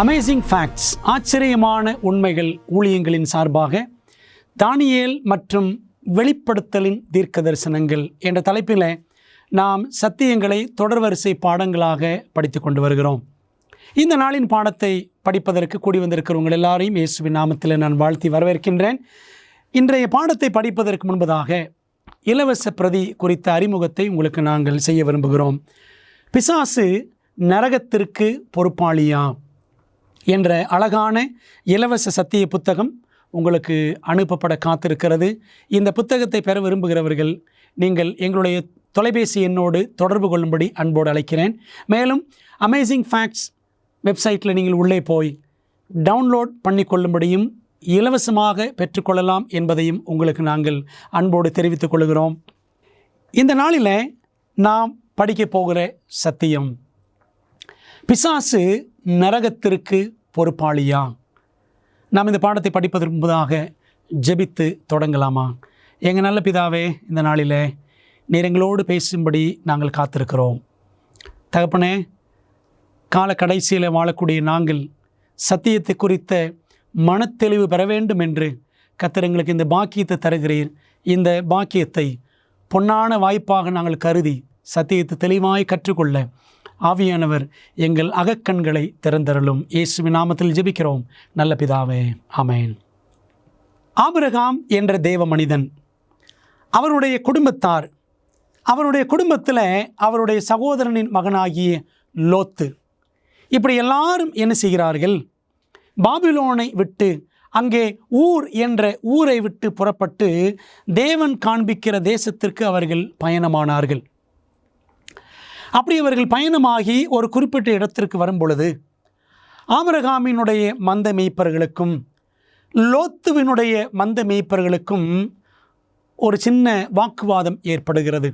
Amazing facts, ஆச்சரியமான உண்மைகள் ஊழியங்களின் சார்பாக தானியேல் மற்றும் வெளிப்படுத்தலின் தீர்க்க தரிசனங்கள் என்ற தலைப்பில் நாம் சத்தியங்களை தொடர்வரிசை பாடங்களாக படித்து கொண்டு வருகிறோம். இந்த நாளின் பாடத்தை படிப்பதற்கு கூடி வந்திருக்கிறவங்க எல்லாரையும் இயேசுவின் நாமத்தில் நான் வாழ்த்தி வரவேற்கின்றேன். இன்றைய பாடத்தை படிப்பதற்கு முன்பதாக இலவச பிரதி குறித்த அறிமுகத்தை உங்களுக்கு நாங்கள் செய்ய விரும்புகிறோம். பிசாசு நரகத்திற்கு பொறுப்பாளியா என்ற அழகான இலவச சத்திய புத்தகம் உங்களுக்கு அனுப்பப்பட காத்திருக்கிறது. இந்த புத்தகத்தை பெற விரும்புகிறவர்கள் நீங்கள் எங்களுடைய தொலைபேசி எண்ணோடு தொடர்பு கொள்ளும்படி அன்போடு அழைக்கிறேன். மேலும் அமேசிங் ஃபேக்ட்ஸ் வெப்சைட்டில் நீங்கள் உள்ளே போய் டவுன்லோட் பண்ணி கொள்ளும்படியும் இலவசமாக பெற்றுக்கொள்ளலாம் என்பதையும் உங்களுக்கு நாங்கள் அன்போடு தெரிவித்துக் கொள்கிறோம். இந்த நாளில் நாம் படிக்கப் போகிற சத்தியம், பிசாசு நரகத்திற்கு பொறுப்பாளியா? நாம் இந்த பாடத்தை படிப்பதற்கு முன்பதாக ஜெபித்து தொடங்கலாமா? எங்கள் நல்ல பிதாவே, இந்த நாளில் நீர் எங்களோடு பேசும்படி நாங்கள் காத்திருக்கிறோம். தகப்பனே, கால கடைசியில் வாழக்கூடிய நாங்கள் சத்தியத்தை குறித்த மனத்தெளிவு பெற வேண்டும் என்று கர்த்தர் எங்களுக்கு இந்த பாக்கியத்தை தருகிறீர். இந்த பாக்கியத்தை பொன்னான வாய்ப்பாக நாங்கள் கருதி சத்தியத்தை தெளிவாய் கற்றுக்கொள்ள ஆவியானவர் எங்கள் அகக்கண்களை திறந்தருளும். இயேசுவின் நாமத்தில் ஜெபிக்கிறோம் நல்ல பிதாவே, ஆமென். ஆபிரகாம் என்ற தேவ மனிதன், அவருடைய குடும்பத்தார், அவருடைய குடும்பத்தில் அவருடைய சகோதரனின் மகனாகிய லோத்து, இப்படி எல்லாரும் என்ன செய்கிறார்கள்? பாபிலோனை விட்டு அங்கே ஊர் என்ற ஊரை விட்டு புறப்பட்டு தேவன் காண்பிக்கிற தேசத்திற்கு அவர்கள் பயணமானார்கள். அப்படி அவர்கள் பயணமாகி ஒரு குறிப்பிட்ட இடத்திற்கு வரும் பொழுது ஆபிரகாமினுடைய மந்த மேய்ப்பர்களுக்கும் லோத்துவினுடைய மந்த மேய்ப்பர்களுக்கும் ஒரு சின்ன வாக்குவாதம் ஏற்படுகிறது.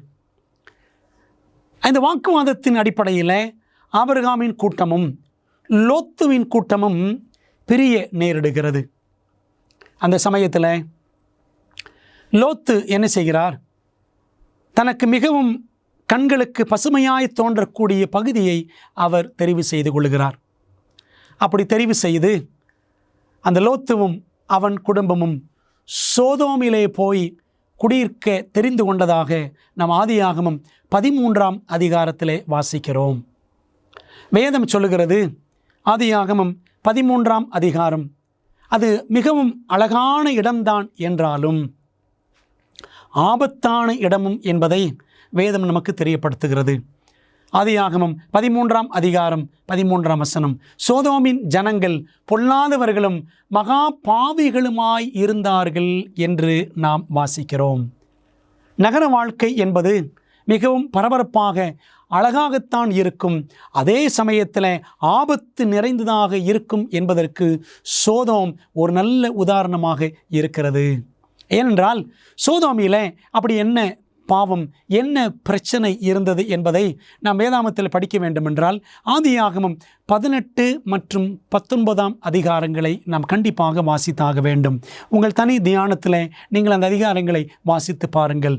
இந்த வாக்குவாதத்தின் அடிப்படையில் ஆபிரகாமின் கூட்டமும் லோத்துவின் கூட்டமும் பிரிய நேரிடுகிறது. அந்த சமயத்தில் லோத்து என்ன செய்கிறார்? தனக்கு மிகவும் கண்களுக்கு பசுமையாய் தோன்றக்கூடிய பகுதியை அவர் தெரிவு செய்து கொள்கிறார். அப்படி தெரிவு செய்து அந்த லோத்துவும் அவன் குடும்பமும் சோதோமிலே போய் குடியிருக்க தெரிந்து கொண்டதாக நாம் ஆதியாகமம் 13ஆம் அதிகாரத்திலே வாசிக்கிறோம். வேதம் சொல்லுகிறது, ஆதியாகமம் 13ஆம் அதிகாரம் அது மிகவும் அழகான இடம்தான் என்றாலும் ஆபத்தான இடமும் என்பதை வேதம் நமக்கு தெரியப்படுத்துகிறது. ஆதியாகமம் 13ஆம் அதிகாரம் 13ஆம் வசனம், சோதோமின் ஜனங்கள் பொல்லாதவர்களும் மகா பாவிகளுமாய் இருந்தார்கள் என்று நாம் வாசிக்கிறோம். நகர வாழ்க்கை என்பது மிகவும் பரபரப்பாக அழகாகத்தான் இருக்கும், அதே சமயத்தில் ஆபத்து நிறைந்ததாக இருக்கும் என்பதற்கு சோதோம் ஒரு நல்ல உதாரணமாக இருக்கிறது. ஏனென்றால் சோதோமில் அப்படி என்ன பாவம், என்ன பிரச்சனை இருந்தது என்பதை நாம் வேதாமத்தில் படிக்க வேண்டுமென்றால் ஆதியாகமம் 18 மற்றும் 19ஆம் அதிகாரங்களை நாம் கண்டிப்பாக வாசித்தாக வேண்டும். உங்கள் தனி தியானத்தில் நீங்கள் அந்த அதிகாரங்களை வாசித்து பாருங்கள்.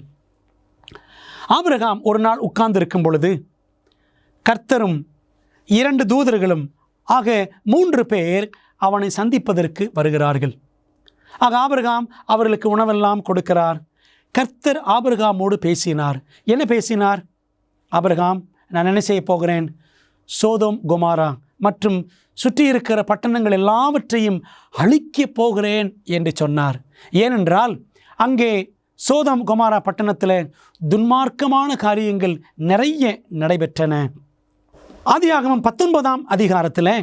ஆபிரகாம் ஒரு நாள் உட்கார்ந்து இருக்கும் பொழுது கர்த்தரும் 2 தூதர்களும் ஆக 3 பேர் அவனை சந்திப்பதற்கு வருகிறார்கள். ஆக ஆபிரகாம் அவர்களுக்கு உணவெல்லாம் கொடுக்கிறார். கர்த்தர் ஆபிரகாமோடு பேசினார். என்ன பேசினார்? ஆபிரகாம், நான் என்ன செய்ய போகிறேன்? சோதோம் கொமோரா மற்றும் சுற்றி இருக்கிற பட்டணங்கள் எல்லாவற்றையும் அழிக்கப் போகிறேன் என்று சொன்னார். ஏனென்றால் அங்கே சோதோம் கொமோரா பட்டணத்தில் துன்மார்க்கமான காரியங்கள் நிறைய நடைபெற்றன. ஆதியாகமம் 19ஆம் அதிகாரத்தில்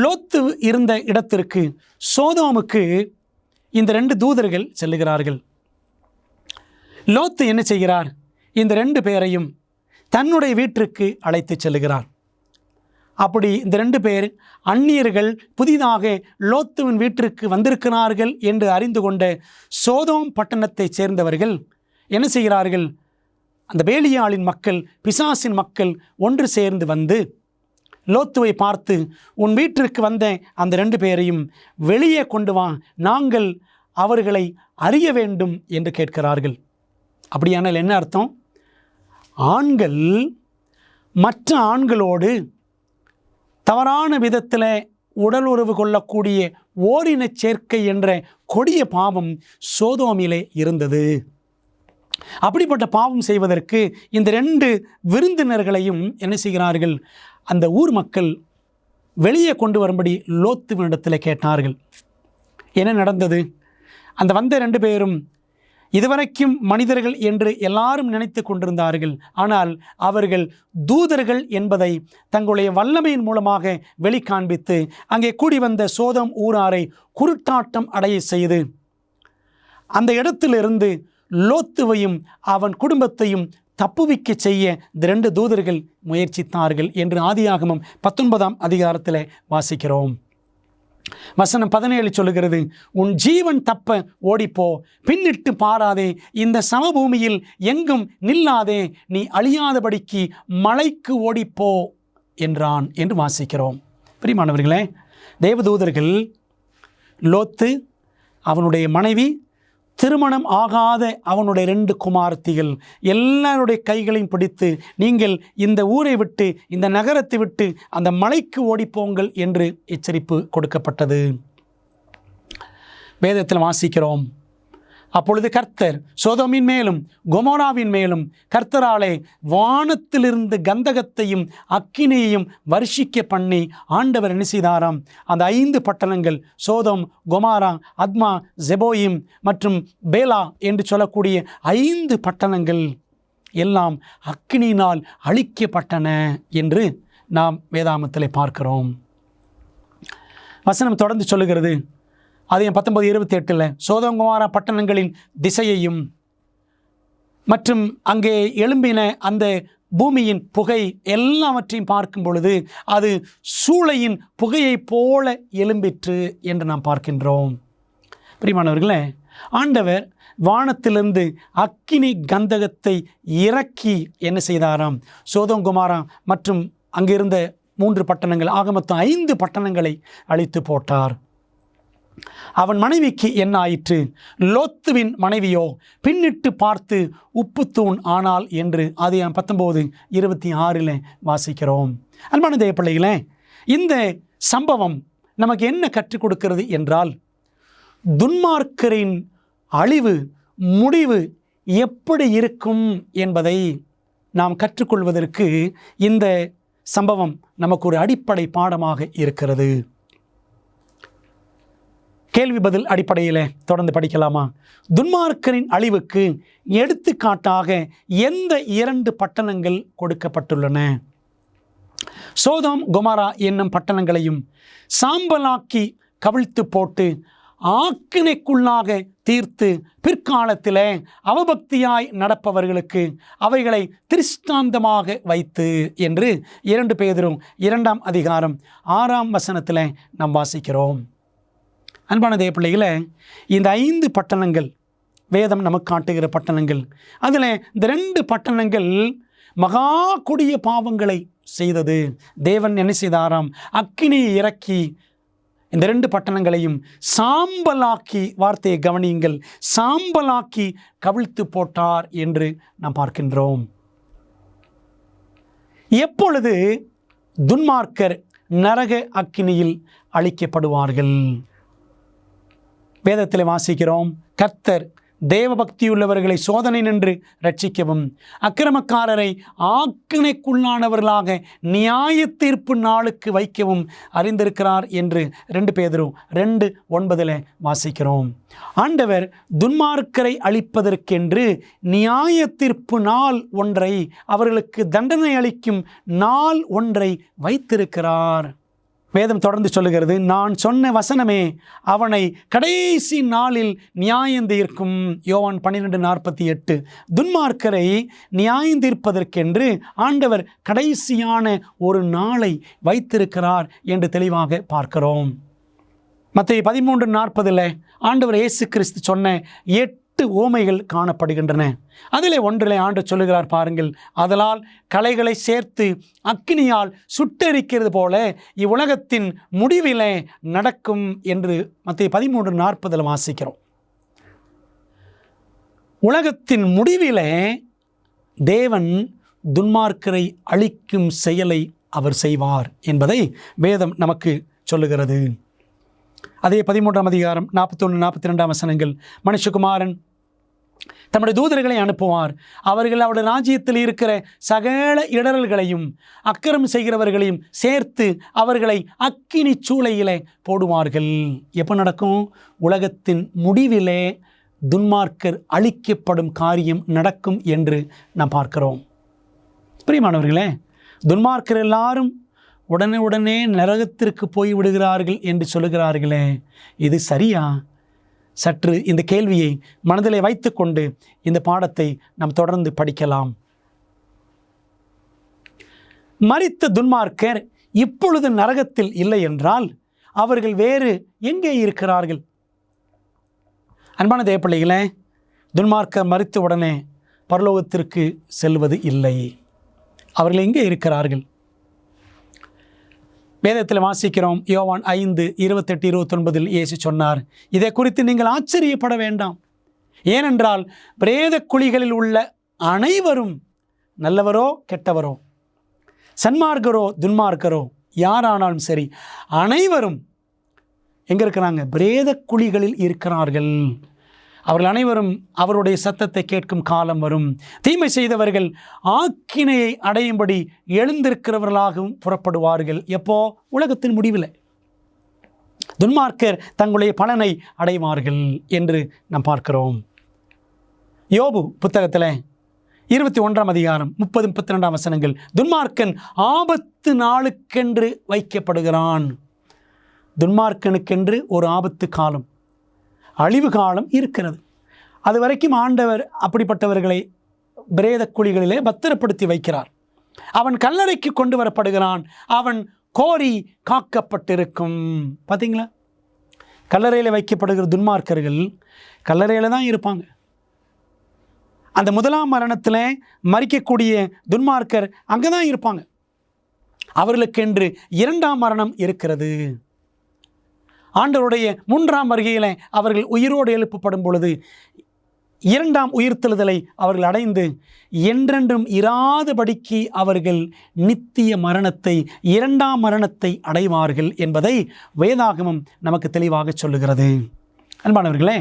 லோத்து இருந்த இடத்திற்கு சோதோமுக்கு இந்த 2 தூதர்கள் செல்லுகிறார்கள். லோத்து என்ன செய்கிறார்? இந்த 2 பேரையும் தன்னுடைய வீட்டிற்கு அழைத்து செல்லுகிறார். அப்படி இந்த 2 பேர் அந்நியர்கள் புதிதாக லோத்துவின் வீட்டிற்கு வந்திருக்கிறார்கள் என்று அறிந்து கொண்ட சோதோம் பட்டணத்தைச் சேர்ந்தவர்கள் என்ன செய்கிறார்கள்? அந்த பேலியாளின் மக்கள், பிசாசின் மக்கள் ஒன்று சேர்ந்து வந்து லோத்துவை பார்த்து, உன் வீட்டிற்கு வந்த அந்த 2 பேரையும் வெளியே கொண்டு வா, நாங்கள் அவர்களை அறிய வேண்டும் என்று கேட்கிறார்கள். அப்படியானால் என்ன அர்த்தம்? ஆண்கள் மற்ற ஆண்களோடு தவறான விதத்தில் உடல் உறவு கொள்ளக்கூடிய ஓரின சேர்க்கை என்ற கொடிய பாவம் சோதோமிலே இருந்தது. அப்படிப்பட்ட பாவம் செய்வதற்கு இந்த 2 விருந்தினர்களையும் என்ன செய்கிறார்கள்? அந்த ஊர் மக்கள் வெளியே கொண்டு வரும்படி லோத்துவினிடத்தில் கேட்டார்கள். என்ன நடந்தது? அந்த வந்த 2 பேரும் இதுவரைக்கும் மனிதர்கள் என்று எல்லாரும் நினைத்து கொண்டிருந்தார்கள். ஆனால் அவர்கள் தூதர்கள் என்பதை தங்களுடைய வல்லமையின் மூலமாக வெளிக்காண்பித்து அங்கே கூடி வந்த சோதம் ஊராரை குருட்டாட்டம் அடைய செய்து அந்த இடத்திலிருந்து லோத்துவையும் அவன் குடும்பத்தையும் தப்புவிக்க செய்ய இந்த 2 தூதர்கள் முயற்சித்தார்கள் என்று ஆதியாகமம் 19ஆம் அதிகாரத்தில் வாசிக்கிறோம். வசனம் 17 சொல்லுகிறது, உன் ஜீவன் தப்ப ஓடிப்போ, பின்னிட்டு பாராதே, இந்த சமபூமியில் எங்கும் நில்லாதே, நீ அழியாதபடிக்கு மலைக்கு ஓடிப்போ என்றான் என்று வாசிக்கிறோம். பிரியமானவர்களே, தேவதூதர்கள் லோத்து, அவனுடைய மனைவி, திருமணம் ஆகாத அவனுடைய 2 குமாரத்திகள் எல்லாருடைய கைகளையும் பிடித்து, நீங்கள் இந்த ஊரை விட்டு, இந்த நகரத்தை விட்டு அந்த மலைக்கு ஓடிப்போங்கள் என்று எச்சரிப்பு கொடுக்கப்பட்டது. வேதத்தில் வாசிக்கிறோம், அப்பொழுது கர்த்தர் சோதோமின் மேலும் கொமோராவின் மேலும் கர்த்தராலே வானத்திலிருந்து கந்தகத்தையும் அக்கினியையும் வருஷிக்க பண்ணி ஆண்டவர் என்ன செய்தாராம்? அந்த 5 பட்டணங்கள் சோதோம், கொமாரா, அத்மா, செபோயிம் மற்றும் பேலா என்று சொல்லக்கூடிய 5 பட்டணங்கள் எல்லாம் அக்கினியினால் அழிக்கப்பட்டன என்று நாம் வேதாமத்தில் பார்க்கிறோம். வசனம் தொடர்ந்து சொல்லுகிறது, அது 19:28 சோதோம் கொமோரா பட்டணங்களின் திசையையும் மற்றும் அங்கே எழும்பின அந்த பூமியின் புகை எல்லாவற்றையும் பார்க்கும் பொழுது அது சூளையின் புகையைப் போல எழும்பிற்று என்று நாம் பார்க்கின்றோம். பிரியமானவர்களே, ஆண்டவர் வானத்திலிருந்து அக்கினி கந்தகத்தை இறக்கி என்ன செய்தாராம்? சோதோம் கொமோரா மற்றும் அங்கிருந்த 3 பட்டணங்கள், ஆக மொத்தம் 5 பட்டணங்களை அழித்து போட்டார். அவன் மனைவிக்கு என்ன ஆயிற்று? லோத்துவின் மனைவியோ பின்னிட்டு பார்த்து உப்புத்தூண் ஆனாள் என்று ஆதியாகமம் 19:26 வாசிக்கிறோம். அன்பான தேவ பிள்ளைகளே, இந்த சம்பவம் நமக்கு என்ன கற்றுக் கொடுக்கிறது என்றால், துன்மார்க்கரின் அழிவு முடிவு எப்படி இருக்கும் என்பதை நாம் கற்றுக்கொள்வதற்கு இந்த சம்பவம் நமக்கு ஒரு அடிப்படை பாடமாக இருக்கிறது. கேள்வி பதில் அடிப்படையில் தொடர்ந்து படிக்கலாமா? துன்மார்க்கரின் அழிவுக்கு எடுத்துக்காட்டாக எந்த 2 பட்டணங்கள் கொடுக்கப்பட்டுள்ளன? சோதோம் கொமோரா என்னும் பட்டணங்களையும் சாம்பலாக்கி கவிழ்த்து போட்டு ஆக்கினைக்குள்ளாக தீர்த்து பிற்காலத்தில் அவபக்தியாய் நடப்பவர்களுக்கு அவைகளை திருஷ்டாந்தமாக வைத்து என்று 2 பேதுரு 2ஆம் அதிகாரம் 6ஆம் வசனத்தில் நாம் வாசிக்கிறோம். அன்பான தேவ பிள்ளைகளே, இந்த 5 பட்டணங்கள் வேதம் நமக்கு காட்டுகிற பட்டணங்கள். அதில் இந்த 2 பட்டணங்கள் மகா கொடிய பாவங்களை செய்தது. தேவன் என்ன செய்தாராம்? அக்கினியை இறக்கி இந்த 2 பட்டணங்களையும் சாம்பலாக்கி, வார்த்தையை கவனியுங்கள், சாம்பலாக்கி கவிழ்த்து போட்டார் என்று நாம் பார்க்கின்றோம். எப்பொழுது துன்மார்க்கர் நரக அக்கினியில் அழிக்கப்படுவார்கள்? வேதத்தில் வாசிக்கிறோம், கர்த்தர் தேவபக்தியுள்ளவர்களை சோதனை நின்று ரட்சிக்கவும் அக்கிரமக்காரரை ஆக்கினைக்குள்ளானவர்களாக நியாய தீர்ப்பு நாளுக்கு வைக்கவும் அறிந்திருக்கிறார் என்று 2 பேதுரு 2:9 வாசிக்கிறோம். ஆண்டவர் துன்மார்க்கரை அழிப்பதற்கென்று நியாய தீர்ப்பு நாள் ஒன்றை, அவர்களுக்கு தண்டனை அளிக்கும் நாள் ஒன்றை வைத்திருக்கிறார். வேதம் தொடர்ந்து சொல்லுகிறது, நான் சொன்ன வசனமே அவனை கடைசி நாளில் நியாயந்தீர்க்கும். யோவான் 12:48. துன்மார்க்கரை நியாயந்தீர்ப்பதற்கென்று ஆண்டவர் கடைசியான ஒரு நாளை வைத்திருக்கிறார் என்று தெளிவாக பார்க்கிறோம். மத்தேயு 13:40 ஆண்டவர் இயேசு கிறிஸ்து சொன்ன 8 ஓமைகள் காணப்படுகின்றன. அதிலே ஒன்றிலே ஆண்டவர் சொல்லுகிறார் பாருங்கள், அதனால் களைகளை சேர்த்து அக்கினியால் சுட்டெரிக்கிறது போல இவ்வுலகத்தின் முடிவிலே நடக்கும் என்று மத்தேயு 13:40 வாசிக்கிறோம். உலகத்தின் முடிவிலே தேவன் துன்மார்க்கரை அழிக்கும் செயலை அவர் செய்வார் என்பதை வேதம் நமக்கு சொல்லுகிறது. அதே 13ஆம் அதிகாரம் 41-42 வசனங்கள், மனுஷகுமாரன் தம்முடைய தூதர்களை அனுப்புவார், அவர்கள் அவருடைய ராஜ்யத்தில் இருக்கிற சகல இடரல்களையும் அக்கிரமம் செய்கிறவர்களையும் சேர்த்து அவர்களை அக்கினி சூளையிலே போடுவார்கள். எப்போ நடக்கும்? உலகத்தின் முடிவிலே துன்மார்க்கர் அழிக்கப்படும் காரியம் நடக்கும் என்று நாம் பார்க்கிறோம். பிரியமானவர்களே, துன்மார்க்கர் எல்லாரும் உடனே நரகத்திற்கு போய் விடுகிறார்கள் என்று சொல்லுகிறார்களே, இது சரியா? சற்று இந்த கேள்வியை மனதிலே வைத்துக்கொண்டு இந்த பாடத்தை நாம் தொடர்ந்து படிக்கலாம். மரித்த துன்மார்க்கர் இப்பொழுது நரகத்தில் இல்லை என்றால் அவர்கள் வேறு எங்கே இருக்கிறார்கள்? அன்பான தேவப்பிள்ளைகளே, துன்மார்க்கர் மரித்த உடனே பரலோகத்திற்கு செல்வது இல்லை. அவர்கள் எங்கே இருக்கிறார்கள்? வேதத்தில் வாசிக்கிறோம். யோவான் 5:28-29 இயேசு சொன்னார், இதை குறித்து நீங்கள் ஆச்சரியப்பட வேண்டாம். ஏனென்றால் பிரேத குழிகளில் உள்ள அனைவரும், நல்லவரோ கெட்டவரோ, சன்மார்க்கரோ துன்மார்க்கரோ, யாரானாலும் சரி, அனைவரும் எங்கே இருக்கிறாங்க? பிரேத குழிகளில் இருக்கிறார்கள். அவர்கள் அனைவரும் அவருடைய சத்தத்தை கேட்கும் காலம் வரும். தீமை செய்தவர்கள் ஆக்கினையை அடையும்படி எழுந்திருக்கிறவர்களாகவும் புறப்படுவார்கள். எப்போ? உலகத்தின் முடிவில். துன்மார்க்கர் தங்களுடைய பலனை அடைவார்கள் என்று நாம் பார்க்கிறோம். யோபு புத்தகத்தில் 21ஆம் அதிகாரம் 30-32 வசனங்கள், துன்மார்க்கன் ஆபத்து நாளுக்கென்று வைக்கப்படுகிறான். துன்மார்க்கனுக்கென்று ஒரு ஆபத்து காலம், அழிவு காலம் இருக்கிறது. அது வரைக்கும் ஆண்டவர் அப்படிப்பட்டவர்களை பிரேத குழிகளிலே பத்திரப்படுத்தி வைக்கிறார். அவன் கல்லறைக்கு கொண்டு வரப்படுகிறான். அவன் கோரி காக்கப்பட்டிருக்கும். பார்த்தீங்களா? கல்லறையில் வைக்கப்படுகிற துன்மார்க்கர்கள் கல்லறையில் தான் இருப்பாங்க. அந்த முதலாம் மரணத்தில் மரிக்கக்கூடிய துன்மார்க்கர் அங்கே தான் இருப்பாங்க. அவர்களுக்கென்று 2ஆம் மரணம் இருக்கிறது. ஆண்டவருடைய 3ஆம் வருகையில் அவர்கள் உயிரோடு எழுப்பப்படும் பொழுது 2ஆம் உயிர்த்தெழுதலை அவர்கள் அடைந்து என்றென்றும் இராதபடிக்கு அவர்கள் நித்திய மரணத்தை, 2ஆம் மரணத்தை அடைவார்கள் என்பதை வேதாகமம் நமக்கு தெளிவாக சொல்லுகிறது. அன்பானவர்களே,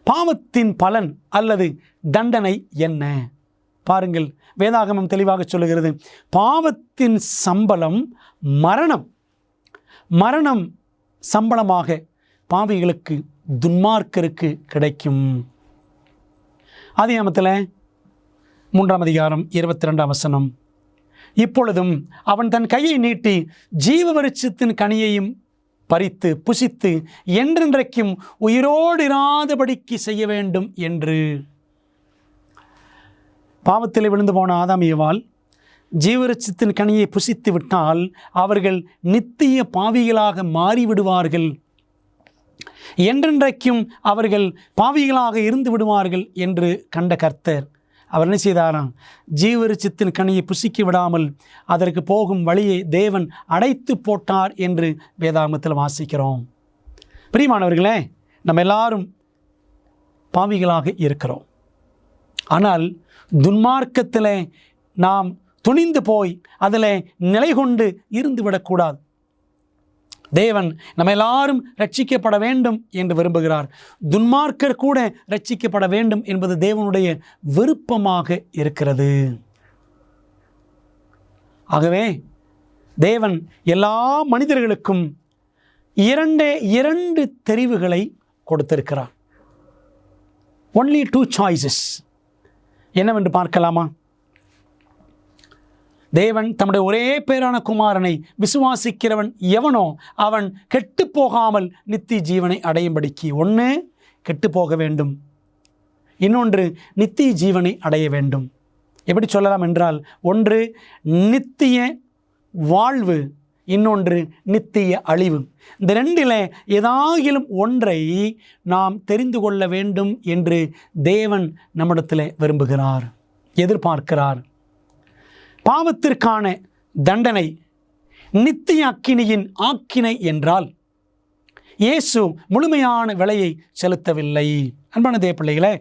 பாவத்தின் பலன் அல்லது தண்டனை என்ன? பாருங்கள், வேதாகமம் தெளிவாக சொல்லுகிறது, பாவத்தின் சம்பளம் மரணம். மரணம் சம்பளமாக பாவிகளுக்கு, துன்மார்க்கருக்கு கிடைக்கும். ஆதியாகமத்தில் 3ஆம் அதிகாரம் 22ஆம் வசனம், இப்பொழுதும் அவன் தன் கையை நீட்டி ஜீவ விருட்சத்தின் கனியையும் பறித்து புசித்து என்றென்றைக்கும் உயிரோடு இராதபடிக்கு செய்ய வேண்டும் என்று. பாவத்தில் விழுந்து போன ஆதாம் ஏவாள் ஜீவவிருட்சத்தின் கனியை புசித்து விட்டால் அவர்கள் நித்திய பாவிகளாக மாறிவிடுவார்கள், என்றென்றைக்கும் அவர்கள் பாவிகளாக இருந்து விடுவார்கள் என்று கண்ட கர்த்தர் அவர் என்ன செய்தாராம்? ஜீவவிருட்சத்தின் கனியை புசிக்க விடாமல் அதற்கு போகும் வழியை தேவன் அடைத்து போட்டார் என்று வேதாகமத்தில் வாசிக்கிறோம். பிரியமானவர்களே, நம்ம எல்லாரும் பாவிகளாக இருக்கிறோம். ஆனால் துன்மார்க்கத்தில் நாம் துணிந்து போய் அதில் நிலை கொண்டு இருந்து விடக்கூடாது. தேவன் நம்ம எல்லாரும் ரட்சிக்கப்பட வேண்டும் என்று விரும்புகிறார். துன்மார்க்கர் கூட ரட்சிக்கப்பட வேண்டும் என்பது தேவனுடைய விருப்பமாக இருக்கிறது. ஆகவே தேவன் எல்லா மனிதர்களுக்கும் இரண்டு தெரிவுகளை கொடுத்திருக்கிறார். Only 2 choices. என்னவென்று பார்க்கலாமா? தேவன் தம்முடைய ஒரே பேரான குமாரனை விசுவாசிக்கிறவன் எவனோ அவன் கெட்டு போகாமல் நித்திய ஜீவனை அடையும்படிக்கு, ஒன்று கெட்டு போக வேண்டும், இன்னொன்று நித்திய ஜீவனை அடைய வேண்டும். எப்படி சொல்லலாம் என்றால், ஒன்று நித்திய வாழ்வு, இன்னொன்று நித்திய அழிவு. இந்த ரெண்டில் ஏதாகிலும் ஒன்றை நாம் தெரிந்து கொள்ள வேண்டும் என்று தேவன் நம்மிடத்தில் விரும்புகிறார், எதிர்பார்க்கிறார். பாவத்திற்கான தண்டனை நித்திய அக்கினியின் ஆக்கினை என்றால் இயேசு முழுமையான விலையை செலுத்தவில்லை. அன்பான தேவப்பிள்ளைகளே,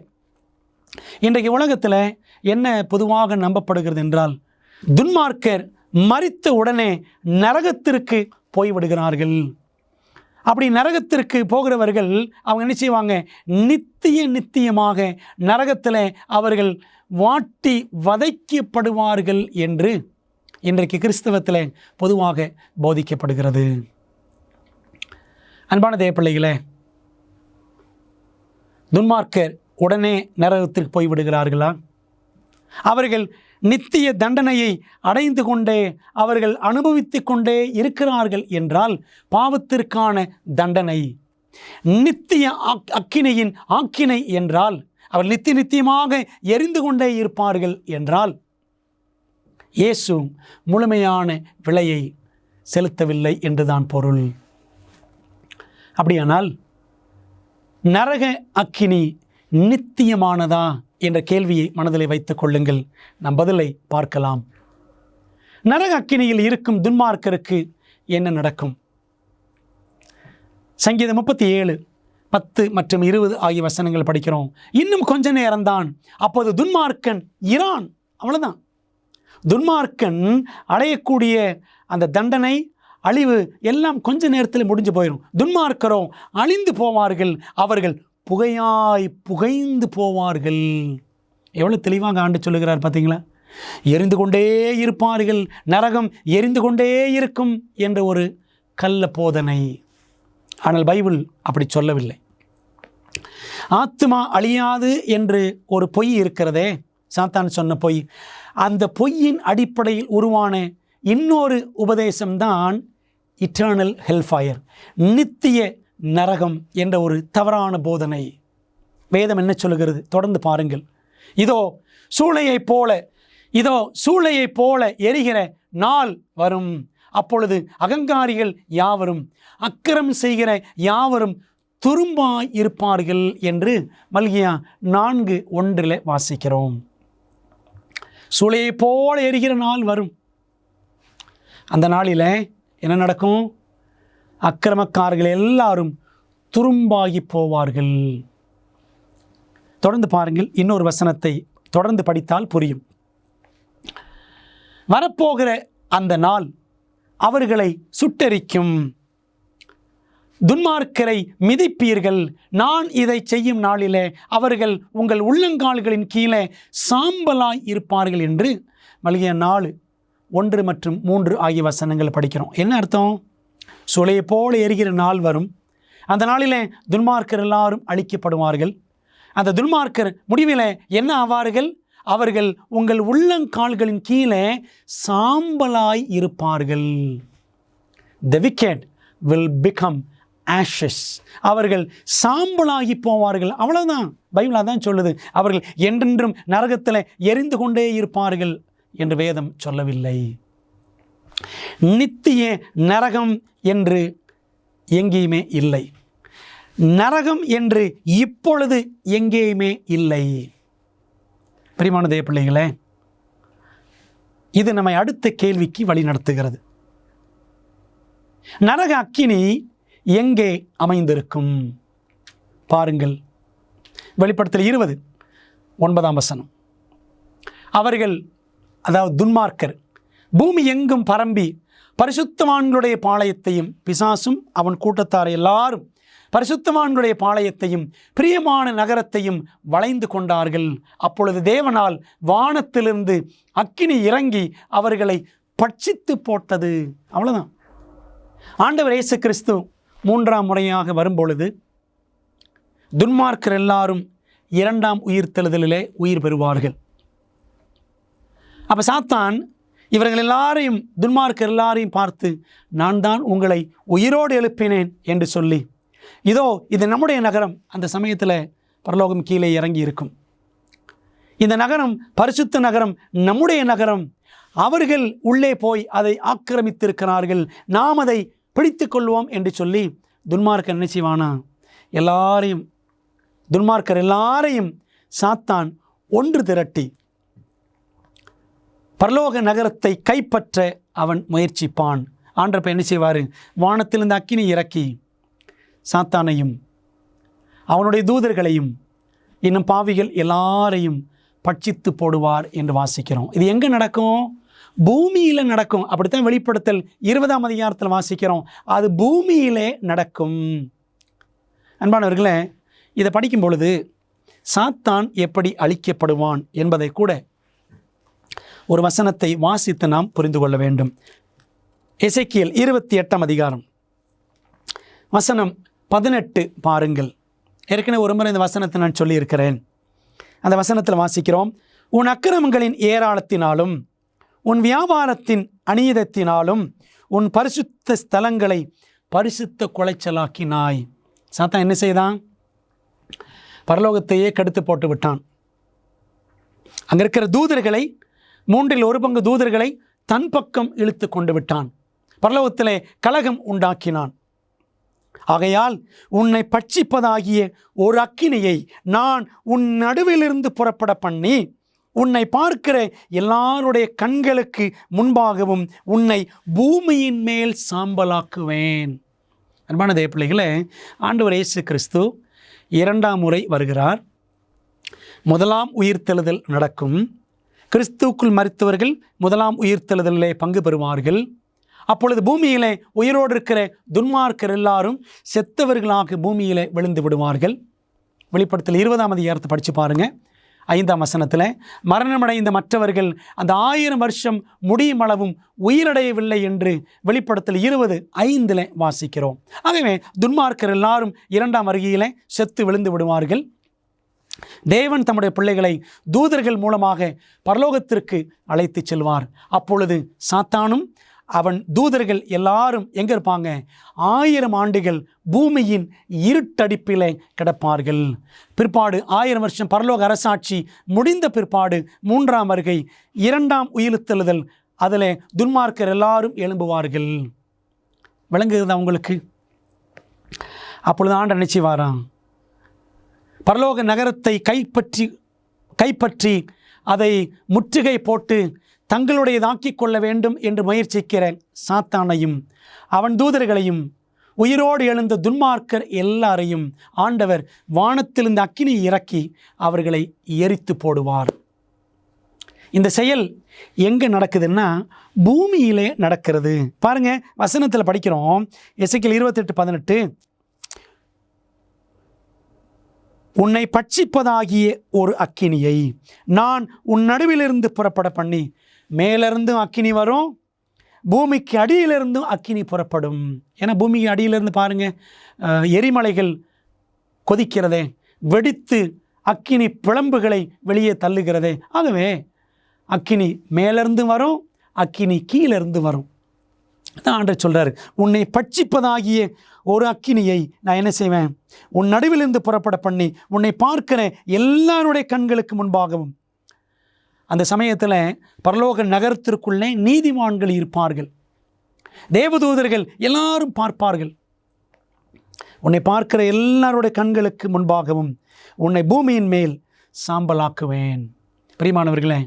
இன்றைக்கு உலகத்தில் என்ன பொதுவாக நம்பப்படுகிறது என்றால், துன்மார்க்கர் மரித்த உடனே நரகத்திற்கு போய்விடுகிறார்கள். அப்படி நரகத்திற்கு போகிறவர்கள் அவங்க என்ன செய்வாங்க? நித்தியமாக நரகத்தில் அவர்கள் வாட்டி வதைக்கப்படுவார்கள் என்று இன்றைக்கு கிறிஸ்தவத்தில் பொதுவாக போதிக்கப்படுகிறது. அன்பான தேவப்பிள்ளைகளே, துன்மார்க்கர் உடனே நரகத்திற்கு போய்விடுகிறார்களா? அவர்கள் நித்திய தண்டனையை அடைந்து கொண்டே அவர்கள் அனுபவித்து கொண்டே இருக்கிறார்கள் என்றால் பாவத்திற்கான தண்டனை நித்திய அக்கினையின் ஆக்கினை என்றால் அவர் நித்தியமாக எரிந்து கொண்டே இருப்பார்கள் என்றால் இயேசு முழுமையான விலையை செலுத்தவில்லை என்றுதான் பொருள். அப்படியானால் நரக அக்கினி நித்தியமானதா என்ற கேள்வியை மனதில் வைத்துக் கொள்ளுங்கள். நம் பதிலை பார்க்கலாம். நரக அக்கினியில் இருக்கும் துன்மார்க்கருக்கு என்ன நடக்கும்? சங்கீதம் 37:10 மற்றும் 20 ஆகிய வசனங்கள் படிக்கிறோம். இன்னும் கொஞ்ச நேரம்தான், அப்போது துன்மார்க்கன் இரான். அவ்வளவுதான். துன்மார்க்கன் அடையக்கூடிய அந்த தண்டனை, அழிவு எல்லாம் கொஞ்ச நேரத்தில் முடிஞ்சு போயிடும். துன்மார்க்கரோ அழிந்து போவார்கள், அவர்கள் புகைந்து போவார்கள். எவ்வளவு தெளிவாக ஆண்டு சொல்லுகிறார் பார்த்தீங்களா? எரிந்து கொண்டே இருப்பார்கள், நரகம் எரிந்து கொண்டே இருக்கும் என்ற ஒரு கள்ள போதனை. ஆனால் பைபிள் அப்படி சொல்லவில்லை. ஆத்துமா அழியாது என்று ஒரு பொய் இருக்கிறதே, சாத்தான் சொன்ன பொய். அந்த பொய்யின் அடிப்படையில் உருவான இன்னொரு உபதேசம்தான் இட்டர்னல் ஹெல்ஃபயர், நித்திய நரகம் என்ற ஒரு தவறான போதனை. வேதம் என்ன சொல்லுகிறது? தொடர்ந்து பாருங்கள். இதோ சூளையைப் போல எரிகிற நாள் வரும், அப்பொழுது அகங்காரிகள் யாவரும் அக்கிரமம் செய்கிற யாவரும் துரும்பாய் இருப்பார்கள் என்று மல்கியா 4:1 வாசிக்கிறோம். சூளையைப் போல எரிகிற நாள் வரும். அந்த நாளில் என்ன நடக்கும்? அக்கிரமக்காரர்கள் எல்லாரும் துரும்பாகி போவார்கள். தொடர்ந்து பாருங்கள். இன்னொரு வசனத்தை தொடர்ந்து படித்தால் புரியும். வரப்போகிற அந்த நாள் அவர்களை சுட்டெரிக்கும். துன்மார்க்கரை மிதிப்பீர்கள். நான் இதை செய்யும் நாளிலே அவர்கள் உங்கள் உள்ளங்கால்களின் கீழே சாம்பலாய் இருப்பார்கள் என்று மல்கியா 4:1 மற்றும் 3 ஆகிய வசனங்கள் படிக்கிறோம். என்ன அர்த்தம்? சூளையை போல எரிகிற நாள் வரும். அந்த நாளிலே துன்மார்க்கர் எல்லாரும் அழிக்கப்படுவார்கள். அந்த துன்மார்க்கர் முடிவில் என்ன ஆவார்கள்? அவர்கள் உங்கள் உள்ளங்கால்களின் கீழே சாம்பலாய் இருப்பார்கள். The wicked will become ashes. அவர்கள் சாம்பலாகி போவார்கள். அவ்வளவுதான். பைபிள் அதான் சொல்லுது. அவர்கள் என்றென்றும் நரகத்தில் எரிந்து கொண்டே இருப்பார்கள் என்று வேதம் சொல்லவில்லை. நித்திய நரகம் என்று எங்கேயுமே இல்லை. நரகம் என்று இப்பொழுது எங்கேயுமே இல்லை. பிரியமான தேவ பிள்ளைகளே, இது நம்மை அடுத்த கேள்விக்கு வழி நடத்துகிறது. நரக அக்கினி எங்கே அமைந்திருக்கும்? பாருங்கள். வெளிப்படுத்தல் 20:9 அவர்கள், அதாவது துன்மார்க்கர், பூமி எங்கும் பரம்பி பரிசுத்தவான்களுடைய பாளையத்தையும், பிசாசும் அவன் கூட்டத்தார் எல்லாரும் பரிசுத்தவான்களுடைய பாளையத்தையும் பிரியமான நகரத்தையும் வளைந்து கொண்டார்கள். அப்பொழுது தேவனால் வானத்திலிருந்து அக்கினி இறங்கி அவர்களை பட்சித்து போட்டது. அவ்வளவுதான். ஆண்டவர் இயேசு கிறிஸ்து 3ஆம் முறையாக வரும்பொழுது துன்மார்க்கர் எல்லாரும் 2ஆம் உயிர்த்தெழுதலிலே உயிர் பெறுவார்கள். அப்போ சாத்தான் இவர்கள் எல்லாரையும், துன்மார்க்கர் எல்லாரையும் பார்த்து, நான் தான் உங்களை உயிரோடு எழுப்பினேன் என்று சொல்லி, இதோ இது நம்முடைய நகரம். அந்த சமயத்தில் பரலோகம் கீழே இறங்கி இருக்கும். இந்த நகரம் பரிசுத்த நகரம், நம்முடைய நகரம். அவர்கள் உள்ளே போய் அதை ஆக்கிரமித்திருக்கிறார்கள், நாம் அதை பிடித்து கொள்வோம் என்று சொல்லி துன்மார்க்கர் என்ன செய்வானா? துன்மார்க்கர் எல்லாரையும் சாத்தான் ஒன்று திரட்டி பரலோக நகரத்தை கைப்பற்ற அவன் முயற்சிப்பான். ஆண்டவர் என்ன செய்வார்? வானத்திலிருந்து அக்கினி இறக்கி சாத்தானையும் அவனுடைய தூதர்களையும் இன்னும் பாவிகள் எல்லாரையும் பட்சித்து போடுவார் என்று வாசிக்கிறோம். இது எங்கே நடக்கும்? பூமியில் நடக்கும். அப்படித்தான் வெளிப்படுத்தல் 20ஆம் அதிகாரத்தில் வாசிக்கிறோம். அது பூமியிலே நடக்கும். அன்பானவர்களே, இதை படிக்கும் பொழுது சாத்தான் எப்படி அழிக்கப்படுவான் என்பதை கூட ஒரு வசனத்தை வாசித்து நாம் புரிந்து கொள்ள வேண்டும். எசேக்கியேல் 28ஆம் அதிகாரம் வசனம் 18 பாருங்கள். ஏற்கனவே ஒரு முறை இந்த வசனத்தை நான் சொல்லியிருக்கிறேன். அந்த வசனத்தில் வாசிக்கிறோம், உன் அக்கிரமங்களின் ஏராளத்தினாலும் உன் வியாபாரத்தின் அநீதத்தினாலும் உன் பரிசுத்த ஸ்தலங்களை பரிசுத்த குலைச்சலாக்கினாய். சாத்தான் என்ன செய்தான்? பரலோகத்தையே கெடுத்து போட்டு விட்டான். அங்கே இருக்கிற தூதர்களை, 1/3 தூதர்களை தன் பக்கம் இழுத்து கொண்டு விட்டான். பரலோகத்திலே கலகம் உண்டாக்கினான். ஆகையால் உன்னை பட்சிப்பதாகிய ஒரு அக்கினியை நான் உன் நடுவிலிருந்து புறப்பட பண்ணி உன்னை பார்க்கிற எல்லாருடைய கண்களுக்கு முன்பாகவும் உன்னை பூமியின் மேல் சாம்பலாக்குவேன். அன்பான தேவ பிள்ளைகளே, ஆண்டவர் இயேசு கிறிஸ்து 2ஆம் முறை வருகிறார். முதலாம் உயிர்த்தெழுதல் நடக்கும். கிறிஸ்துவுக்குள் மரித்தவர்கள் முதலாம் உயிர்த்தெழுதலிலே பங்கு பெறுவார்கள். அப்பொழுது பூமியிலே உயிரோடு இருக்கிற துன்மார்க்கர் எல்லாரும் செத்தவர்களாக பூமியிலே விழுந்து விடுவார்கள். வெளிப்படுத்தல் 20ஆம் அதிகாரத்தை படித்து பாருங்கள். 5ஆம் வசனத்தில் மரணமடைந்த மற்றவர்கள் அந்த 1000 வருஷம் முடியும் அளவும் உயிரடையவில்லை என்று வெளிப்படுத்தல் 20:5 வாசிக்கிறோம். ஆகவே துன்மார்க்கர் எல்லாரும் 2ஆம் வருகையிலே செத்து விழுந்து விடுவார்கள். தேவன் தம்முடைய பிள்ளைகளை தூதர்கள் மூலமாக பரலோகத்திற்கு அழைத்து செல்வார். அப்பொழுது சாத்தானும் அவன் தூதர்கள் எல்லாரும் எங்கே இருப்பாங்க? 1000 ஆண்டுகள் பூமியின் இருட்டடிப்பிலே கிடப்பார்கள். பிற்பாடு 1000 வருஷம் பரலோக அரசாட்சி முடிந்த பிற்பாடு 3ஆம் வருகை, 2ஆம் உயிர்த்தெழுதல், அதில் துன்மார்க்கர் எல்லாரும் எழும்புவார்கள். விளங்குகிறது அவங்களுக்கு? அப்பொழுது ஆண்டவர் நிச்சயவாராம், பரலோக நகரத்தை கைப்பற்றி அதை முற்றுகை போட்டு தங்களுடையதாக்கிக் கொள்ள வேண்டும் என்று முயற்சிக்கிற சாத்தானையும் அவன் தூதர்களையும் உயிரோடு எழுந்த துன்மார்க்கர் எல்லாரையும் ஆண்டவர் வானத்திலிருந்து அக்கினி இறக்கி அவர்களை எரித்து போடுவார். இந்த செயல் எங்கே நடக்குதுன்னா பூமியிலே நடக்கிறது. பாருங்க, வசனத்தில் படிக்கிறோம், எசேக்கியேல் 28:18, உன்னை பட்சிப்பதாகிய ஒரு அக்கினியை நான் உன் நடுவிலிருந்து புறப்பட பண்ணி, மேலிருந்தும் அக்கினி வரும், பூமிக்கு அடியிலிருந்தும் அக்கினி புறப்படும். ஏன்னா பூமிக்கு அடியிலிருந்து பாருங்கள், எரிமலைகள் கொதிக்கிறதே, வெடித்து அக்கினி பிளம்புகளை வெளியே தள்ளுகிறதே. ஆகவே அக்கினி மேலிருந்து வரும், அக்கினி கீழிருந்து வரும். தான் ஆண்டவர் சொல்கிறார், உன்னை பட்சிப்பதாகிய ஒரு அக்கினியை நான் என்ன செய்வேன்? உன் நடுவிலிருந்து புறப்பட பண்ணி உன்னை பார்க்கிற எல்லாருடைய கண்களுக்கு முன்பாகவும். அந்த சமயத்தில் பரலோக நகரத்திற்குள்ளே நீதிமான்கள் இருப்பார்கள், தேவதூதர்கள் எல்லாரும் பார்ப்பார்கள். உன்னை பார்க்கிற எல்லாருடைய கண்களுக்கு முன்பாகவும் உன்னை பூமியின் மேல் சாம்பலாக்குவேன். பிரியமானவர்களே,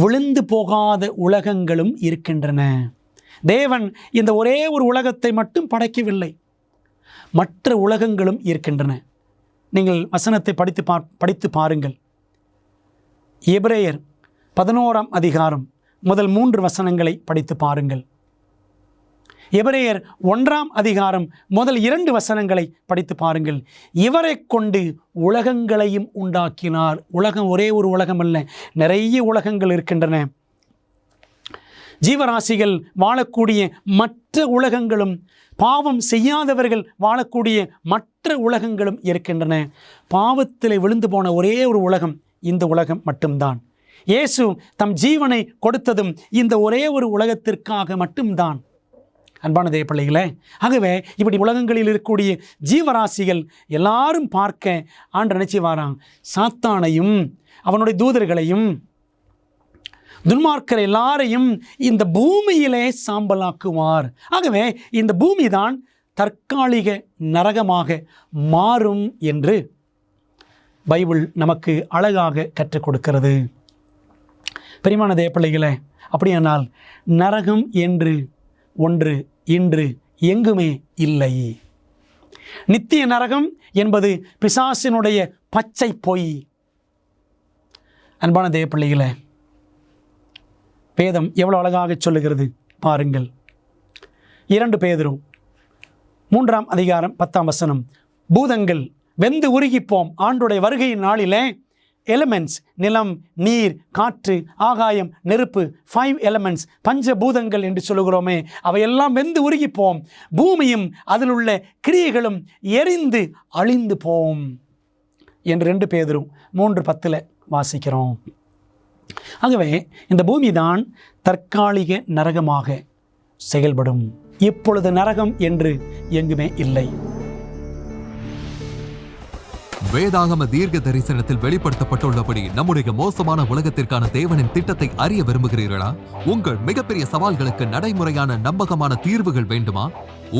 விழுந்து போகாத உலகங்களும் இருக்கின்றன. தேவன் இந்த ஒரே ஒரு உலகத்தை மட்டும் படைக்கவில்லை, மற்ற உலகங்களும் இருக்கின்றன. நீங்கள் வசனத்தை படித்து பாருங்கள். எபிரேயர் 11ஆம் அதிகாரம் முதல் 3 வசனங்களை படித்து பாருங்கள். எபிரேயர் 1ஆம் அதிகாரம் முதல் 2 வசனங்களை படித்து பாருங்கள். இவரை கொண்டு உலகங்களையும் உண்டாக்கினார். உலகம் ஒரே ஒரு உலகம் அல்ல, நிறைய உலகங்கள் இருக்கின்றன. ஜீவராசிகள் வாழக்கூடிய மற்ற உலகங்களும், பாவம் செய்யாதவர்கள் வாழக்கூடிய மற்ற உலகங்களும் இருக்கின்றன. பாவத்தில் விழுந்து போன ஒரே ஒரு உலகம் இந்த உலகம் மட்டும்தான். இயேசு தம் ஜீவனை கொடுத்ததும் இந்த ஒரே ஒரு உலகத்திற்காக மட்டும்தான். அன்பான தேவ பிள்ளைகளே, ஆகவே இப்படி உலகங்களில் இருக்கக்கூடிய ஜீவராசிகள் எல்லாரும் பார்க்க ஆண்டவர் நினைச்சுவாராம், சாத்தானையும் அவனுடைய தூதர்களையும் துன்மார்க்கர் எல்லாரையும் இந்த பூமியிலே சாம்பலாக்குவார். ஆகவே இந்த பூமி தான் தற்காலிக நரகமாக மாறும் என்று பைபிள் நமக்கு அழகாக கற்றுக் கொடுக்கிறது. பிரியமான தேவ பிள்ளைகளே, அப்படியானால் நரகம் என்று ஒன்று இன்று எங்குமே இல்லை. நித்திய நரகம் என்பது பிசாசினுடைய பச்சை பொய். அன்பான தேவ பிள்ளைகளே, வேதம் எவ்வளோ அழகாக சொல்லுகிறது பாருங்கள். 2 பேதுரு 3ஆம் அதிகாரம் 10ஆம் வசனம். பூதங்கள் வெந்து உருகிப்போம் ஆண்டுடைய வருகையின் நாளிலே. எலிமெண்ட்ஸ், நிலம், நீர், காற்று, ஆகாயம், நெருப்பு, 5 எலிமெண்ட்ஸ், பஞ்சபூதங்கள் என்று சொல்லுகிறோமே, அவையெல்லாம் வெந்து உருகிப்போம். பூமியும் அதில் உள்ள கிரியைகளும் எரிந்து அழிந்து போம் என்று 2 பேதுரு 3:10 வாசிக்கிறோம். ஆகவே இந்த பூமி தான் தற்காலிக நரகமாக செயல்படும். இப்பொழுது நரகம் என்று எங்குமே இல்லை. வேதாகம தீர்க்க தரிசனத்தில் வெளிப்படுத்தப்பட்டுள்ளபடி நம்முடைய மோசமான உலகத்திற்கான தேவனின் திட்டத்தை அறிய விரும்புகிறீர்களா? உங்கள் மிகப்பெரிய சவால்களுக்கு நடைமுறையான நம்பகமான தீர்வுகள் வேண்டுமா?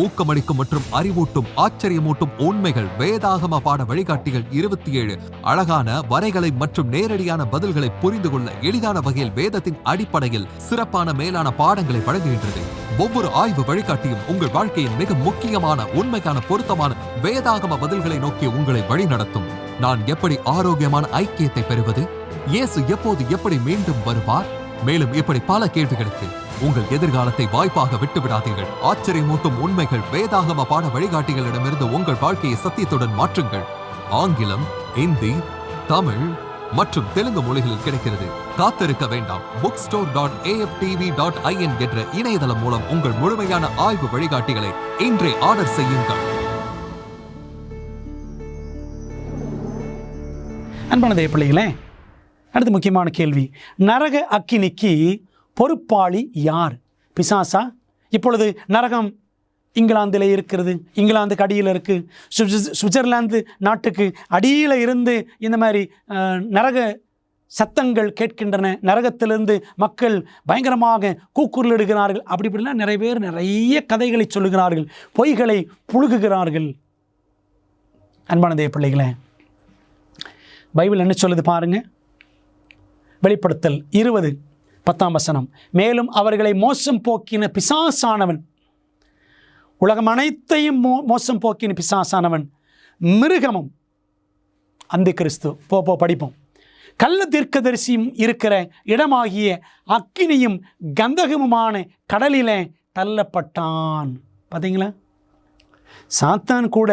ஊக்கமளிக்கும் மற்றும் அறிவூட்டும் ஆச்சரியமூட்டும் உண்மைகள் வேதாகம பாட வழிகாட்டிகள் 27 அழகான வரைகளை மற்றும் நேரடியான பதில்களை புரிந்து கொள்ள எளிதான வகையில் வேதத்தின் அடிப்படையில் சிறப்பான மேலான பாடங்களை வழங்குகின்றது. ஒவ்வொரு ஆய்வு வழிகாட்டியும் உங்கள் வாழ்க்கையின் மிக முக்கியமான உண்மைக்கான பொருத்தமான வேதாகம பதில்களை நோக்கி உங்களை வழிநடத்தும். நான் எப்படி ஆரோக்கியமான ஐக்கியத்தை பெறுவது? இயேசு எப்போது எப்படி மீண்டும் வருவார்? மேலும் இப்படி பல கேள்விகளுக்கு உங்கள் எதிர்காலத்தை வாய்ப்பாக விட்டுவிடாதீர்கள். ஆச்சரியமூட்டும் உண்மைகள் வேதாகம பாட வழிகாட்டிகளிடமிருந்து உங்கள் வாழ்க்கையை சத்தியத்துடன் மாற்றுங்கள். ஆங்கிலம், இந்தி, தமிழ் மற்றும் தெலுங்கு மொழிகளில் கிடைக்கிறது. காத்திருக்க வேண்டாம். bookstore.aftv.in என்ற இணையதளம் மூலம் உங்கள் முழுமையான ஆய்வு வழிகாட்டிகளை இன்றே ஆர்டர் செய்யுங்கள். அன்பான தேவப்பிள்ளைகளே, அடுத்த முக்கியமான கேள்வி, நரக அக்கினிக்கு பொறுப்பாளி யார்? பிசாசா? இப்பொழுது நரகம் இங்கிலாந்தில் இருக்கிறது, இங்கிலாந்துக்கு அடியில் இருக்குது, சுவிட்சர்லாந்து நாட்டுக்கு அடியில் இருந்து இந்த மாதிரி நரக சத்தங்கள் கேட்கின்றன. நரகத்திலிருந்து மக்கள் பயங்கரமாக கூக்குரலிடுகிறார்கள். அப்படி இப்படிலாம் நிறைய பேர் நிறைய கதைகளை சொல்லுகிறார்கள், பொய்களை புழுகுகிறார்கள். அன்பான தேவப்பிள்ளைகளே, பைபிள் என்ன சொல்லுது பாருங்க. வெளிப்படுத்தல் 20:10 வசனம். மேலும் அவர்களை மோசம் போக்கின பிசாசானவன், உலகம் அனைத்தையும் மோசம் போக்கின பிசாசானவன், மிருகமும் அந்த கிறிஸ்து படிப்போம், கள்ள தீர்க்கதரிசியும் இருக்கிற இடமாகிய அக்கினியும் கந்தகமுமான கடலிலே தள்ளப்பட்டான். பார்த்தீங்களா? சாத்தான் கூட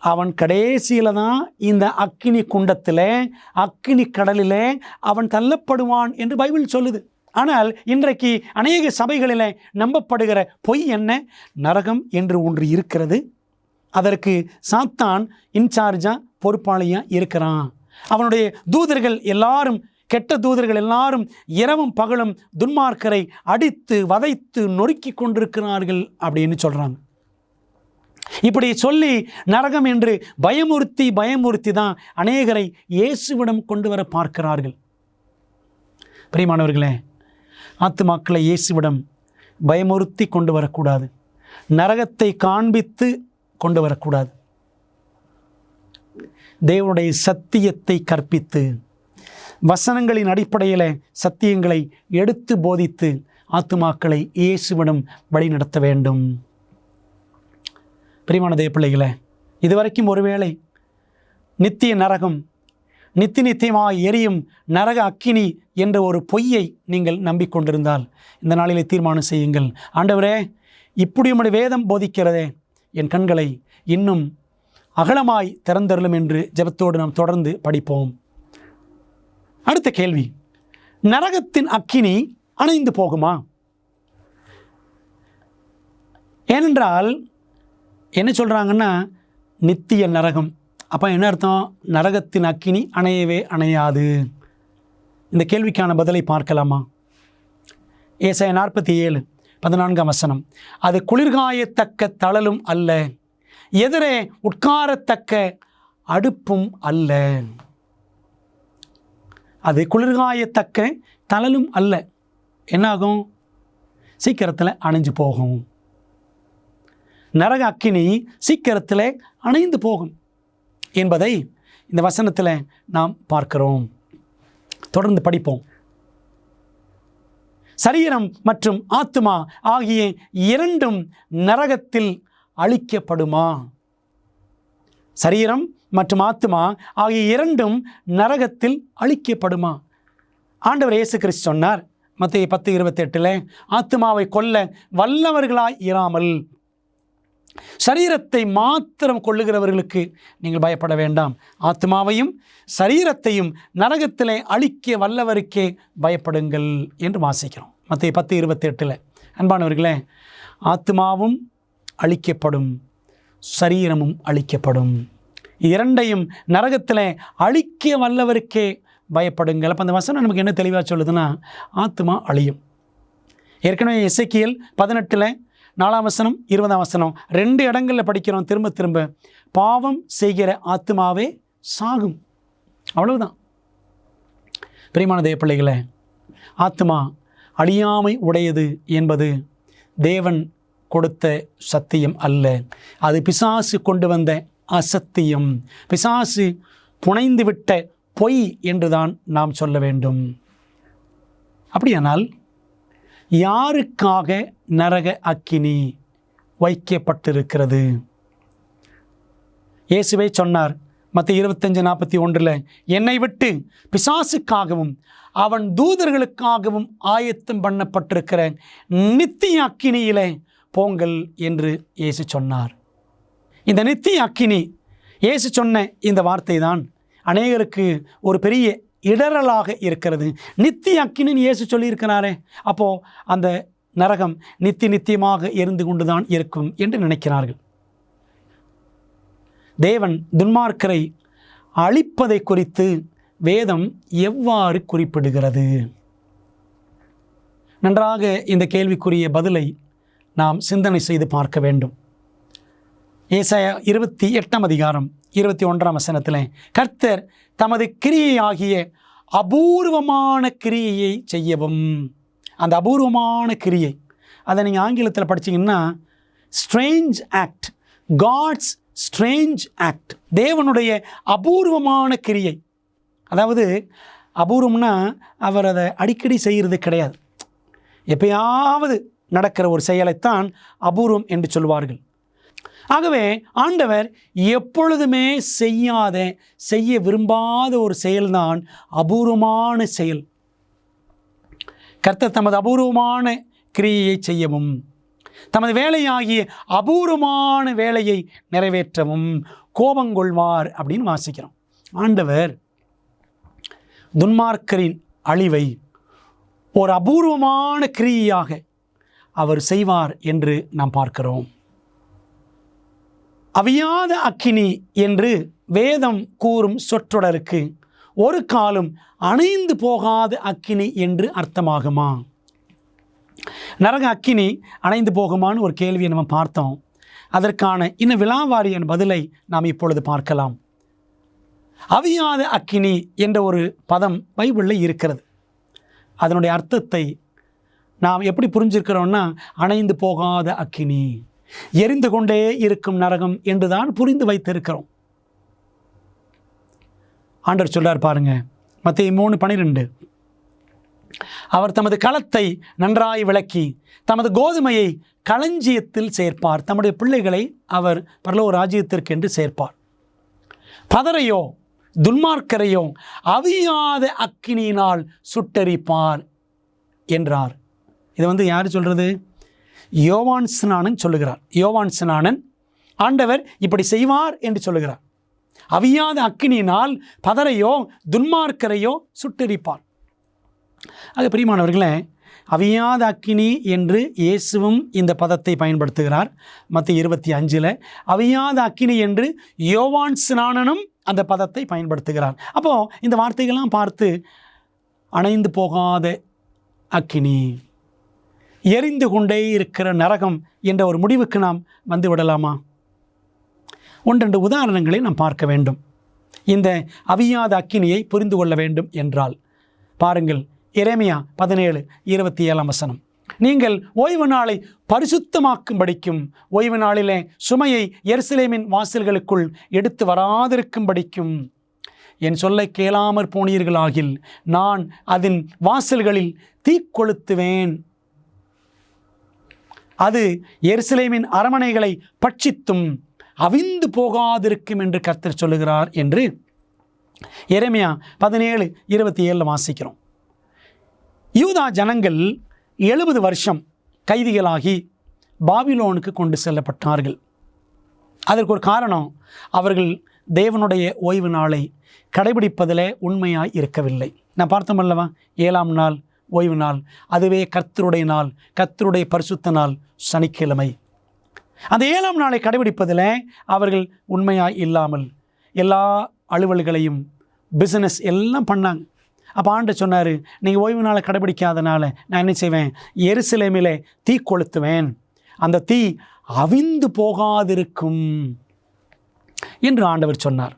அவன் கடைசியில் தான் இந்த அக்கினி குண்டத்தில், அக்கினி கடலில் அவன் தள்ளப்படுவான் என்று பைபிள் சொல்லுது. ஆனால் இன்றைக்கு அநேக சபைகளில் நம்பப்படுகிற பொய் என்ன? நரகம் என்று ஒன்று இருக்கிறது, அதற்கு சாத்தான் இன்சார்ஜாக பொறுப்பாளியாக இருக்கிறான். அவனுடைய தூதர்கள் எல்லாரும், கெட்ட தூதர்கள் எல்லாரும் இரவும் பகலும் துன்மார்க்கரை அடித்து வதைத்து நொறுக்கி கொண்டிருக்கிறார்கள் அப்படின்னு சொல்கிறாங்க. இப்படி சொல்லி நரகம் என்று பயமுறுத்தி தான் அநேகரை இயேசுவிடம் கொண்டு வர பார்க்கிறார்கள். பிரியமானவர்களே, ஆத்துமாக்களை இயேசுவிடம் பயமுறுத்தி கொண்டு வரக்கூடாது, நரகத்தை காண்பித்து கொண்டு வரக்கூடாது. தேவனுடைய சத்தியத்தை கற்பித்து, வசனங்களின் அடிப்படையில் சத்தியங்களை எடுத்து போதித்து ஆத்துமாக்களை இயேசுவிடம் வழி நடத்த வேண்டும். பிரியமான தேவப்பிள்ளைகளே, இதுவரைக்கும் ஒருவேளை நித்திய நரகம், நித்தியமாய் எரியும் நரக அக்கினி என்ற ஒரு பொய்யை நீங்கள் நம்பிக்கொண்டிருந்தால் இந்த நாளிலே தீர்மானம் செய்யுங்கள். ஆண்டவரே, இப்படி உம்முடைய வேதம் போதிக்கிறதே, என் கண்களை இன்னும் அகலமாய் திறந்தருளும் என்று ஜெபத்தோடு நாம் தொடர்ந்து படிப்போம். அடுத்த கேள்வி, நரகத்தின் அக்கினி அணைந்து போகுமா? ஏனென்றால் என்ன சொல்கிறாங்கன்னா, நித்திய நரகம். அப்போ என்ன அர்த்தம்? நரகத்தின் அக்கினி அணையவே அணையாது. இந்த கேள்விக்கான பதிலை பார்க்கலாமா? ஏசாயா 47:14 வசனம். அது குளிர்காயத்தக்க தழலும் அல்ல, எதிரே உட்காரத்தக்க அடுப்பும் அல்ல. அது குளிர்காயத்தக்க தழலும் அல்ல. என்னாகும்? சீக்கிரத்தில் அணைஞ்சு போகும். நரக அக்கினி சீக்கிரத்தில் அணைந்து போகும் என்பதை இந்த வசனத்தில் நாம் பார்க்கிறோம். தொடர்ந்து படிப்போம். சரீரம் மற்றும் ஆத்துமா ஆகிய இரண்டும் நரகத்தில் அழிக்கப்படுமா? சரீரம் மற்றும் ஆத்துமா ஆகிய இரண்டும் நரகத்தில் அழிக்கப்படுமா? ஆண்டவர் இயேசு கிறிஸ்து சொன்னார், மத்தேயு 10:28 ஆத்துமாவை கொல்ல வல்லவர்களாய் இராமல் சரீரத்தை மாத்திரம் கொள்ளுகிறவர்களுக்கு நீங்கள் பயப்பட வேண்டாம், ஆத்மாவையும் சரீரத்தையும் நரகத்திலே அழிக்க வல்லவருக்கே பயப்படுங்கள் என்று வாசிக்கிறோம். மத்தேயு 10:28. அன்பானவர்களே, ஆத்மாவும் அழிக்கப்படும், சரீரமும் அழிக்கப்படும். இரண்டையும் நரகத்திலே அழிக்க வல்லவருக்கே பயப்படுங்கள். அப்போ அந்த வசனம் நமக்கு என்ன தெளிவாக சொல்லுதுன்னா, ஆத்மா அழியும். ஏற்கனவே எசேக்கியேல் 18 4ஆம் வசனம் 20ஆம் வசனம் 2 இடங்களில் படிக்கிறோம் திரும்ப திரும்ப, பாவம் செய்கிற ஆத்மாவே சாகும். அவ்வளவுதான். பிரியமான தேவ பிள்ளைகளே, ஆத்மா அழியாமை உடையது என்பது தேவன் கொடுத்த சத்தியம் அல்ல, அது பிசாசு கொண்டு வந்த அசத்தியம், பிசாசு புனைந்து விட்ட பொய் என்றுதான் நாம் சொல்ல வேண்டும். அப்படியானால் யாருக்காக நரக அக்கினி வைக்கப்பட்டிருக்கிறது? இயேசுவே சொன்னார் மத்தேயு 25:41, என்னை விட்டு பிசாசுக்காகவும் அவன் தூதர்களுக்காகவும் ஆயத்தம் பண்ணப்பட்டிருக்கிற நித்திய அக்கினியிலே போங்கள் என்று இயேசு சொன்னார். இந்த நித்திய அக்கினி, இயேசு சொன்ன இந்த வார்த்தை தான் அநேகருக்கு ஒரு பெரிய இடரலாக இருக்கிறது. நித்திய அக்கினின்னு இயேசு சொல்லியிருக்கிறாரே, அப்போது அந்த நரகம் நித்தியமாக எரிந்து கொண்டுதான் இருக்கும் என்று நினைக்கிறார்கள். தேவன் துன்மார்க்கரை அழிப்பதை குறித்து வேதம் எவ்வாறு குறிப்பிடுகிறது? நன்றாக இந்த கேள்விக்குரிய பதிலை நாம் சிந்தனை செய்து பார்க்க வேண்டும். ஏசாயா 28:21 வசனத்தில், கர்த்தர் தமது கிரியையாகிய அபூர்வமான கிரியையை செய்யவும். அந்த அபூர்வமான கிரியை, அதை நீங்கள் ஆங்கிலத்தில் படிச்சிங்கன்னா strange act, God's strange act, தேவனுடைய அபூர்வமான கிரியை. அதாவது அபூர்வம்னா அவர் அதை அடிக்கடி செய்கிறது கிடையாது, எப்பயாவது நடக்கிற ஒரு செயலைத்தான் அபூர்வம் என்று சொல்வார்கள். ஆகவே ஆண்டவர் எப்பொழுதுமே செய்ய விரும்பாத ஒரு செயல்தான் அபூர்வமான செயல். கர்த்தர் தமது அபூர்வமான கிரியையை செய்யவும், தமது வேலையாகிய அபூர்வமான வேலையை நிறைவேற்றவும் கோபங்கொள்வார் அப்படின்னு வாசிக்கிறோம். ஆண்டவர் துன்மார்க்கரின் அழிவை ஒரு அபூர்வமான கிரியையாக அவர் செய்வார் என்று நாம் பார்க்கிறோம். அவியாத அக்கினி என்று வேதம் கூறும் சொற்றொடருக்கு ஒரு காலம் அணைந்து போகாத அக்கினி என்று அர்த்தமாகுமா? நரக அக்கினி அணைந்து போகுமான்னு ஒரு கேள்வியை நம்ம பார்த்தோம். அதற்கான இன்னும் விலாவாரியான பதிலை நாம் இப்பொழுது பார்க்கலாம். அவியாத அக்கினி என்ற ஒரு பதம் பைபிளில் இருக்கிறது. அதனுடைய அர்த்தத்தை நாம் எப்படி புரிஞ்சிருக்கிறோம்னா, அணைந்து போகாத அக்கினி, எரிந்து கொண்டே இருக்கும் நரகம் என்றுதான் புரிந்து வைத்திருக்கிறோம். ஆண்டவர் சொல்றார் பாருங்க, மத்தேயு 3:12, அவர் தமது களத்தை நன்றாய் விளக்கி தமது கோதுமையை களஞ்சியத்தில் சேர்ப்பார். தம்முடைய பிள்ளைகளை அவர் பரலோக ராஜ்யத்திற்கு என்று சேர்ப்பார். பதரையோ துன்மார்க்கரையோ அவியாத அக்கினியினால் சுட்டெரிப்பார் என்றார். இது யார் சொல்றது? யோவான் ஸ்நானன் சொல்லுகிறார். யோவான் ஸ்நானன் ஆண்டவர் இப்படி செய்வார் என்று சொல்லுகிறார். அவியாத அக்கினியினால் பதரையோ துன்மார்க்கரையோ சுட்டெரிப்பார். அது பிரியமானவர்களே, அவியாத அக்கினி என்று இயேசுவும் இந்த பதத்தை பயன்படுத்துகிறார். மத்தேயு 25 அவியாத அக்கினி என்று யோவான் ஸ்நானனும் அந்த பதத்தை பயன்படுத்துகிறார். அப்போது இந்த வார்த்தைகள்லாம் பார்த்து அணைந்து போகாத அக்கினி, எரிந்து கொண்டே இருக்கிற நரகம் என்ற ஒரு முடிவுக்கு நாம் வந்து விடலாமா? 1-2 உதாரணங்களை நாம் பார்க்க வேண்டும். இந்த அவியாத அக்கினியை புரிந்து கொள்ள வேண்டும் என்றால் பாருங்கள், எரேமியா 17:27 நீங்கள் ஓய்வு நாளை பரிசுத்தமாக்கும்படிக்கும் ஓய்வு நாளிலே சுமையை எருசலேமின் வாசல்களுக்குள் எடுத்து வராதிருக்கும்படிக்கும் என் சொல்லை கேளாமற் போனீர்களாகில் நான் அதன் வாசல்களில் தீக்கொளுத்துவேன், அது எருசலேமின் அரமனைகளை பட்சித்தும் அவிந்து போகாதிருக்கும் என்று கர்த்தர் சொல்லுகிறார் என்று எரேமியா 17:27 வாசிக்கிறோம். யூதா ஜனங்கள் 70 வருஷம் கைதிகளாகி பாபிலோனுக்கு கொண்டு செல்லப்பட்டார்கள். அதற்கு ஒரு காரணம், அவர்கள் தேவனுடைய ஓய்வு நாளை கடைபிடிப்பதில் உண்மையாய் இருக்கவில்லை. நான் பார்த்தோம் அல்லவா, 7ஆம் நாள் ஓய்வு நாள், அதுவே கர்த்தருடைய நாள், கர்த்தருடைய பரிசுத்த நாள் சனிக்கிழமை. அந்த 7ஆம் நாளை கடைபிடிப்பதில் அவர்கள் உண்மையாய் இல்லாமல் எல்லா அலுவல்களையும் பிஸ்னஸ் எல்லாம் பண்ணாங்க. அப்போ ஆண்டவர் சொன்னார், நீங்கள் ஓய்வு நாளை கடைபிடிக்காதனால நான் என்ன செய்வேன், எருசலேமிலே தீ கொளுத்துவேன், அந்த தீ அவிந்து போகாதிருக்கும் என்று ஆண்டவர் சொன்னார்.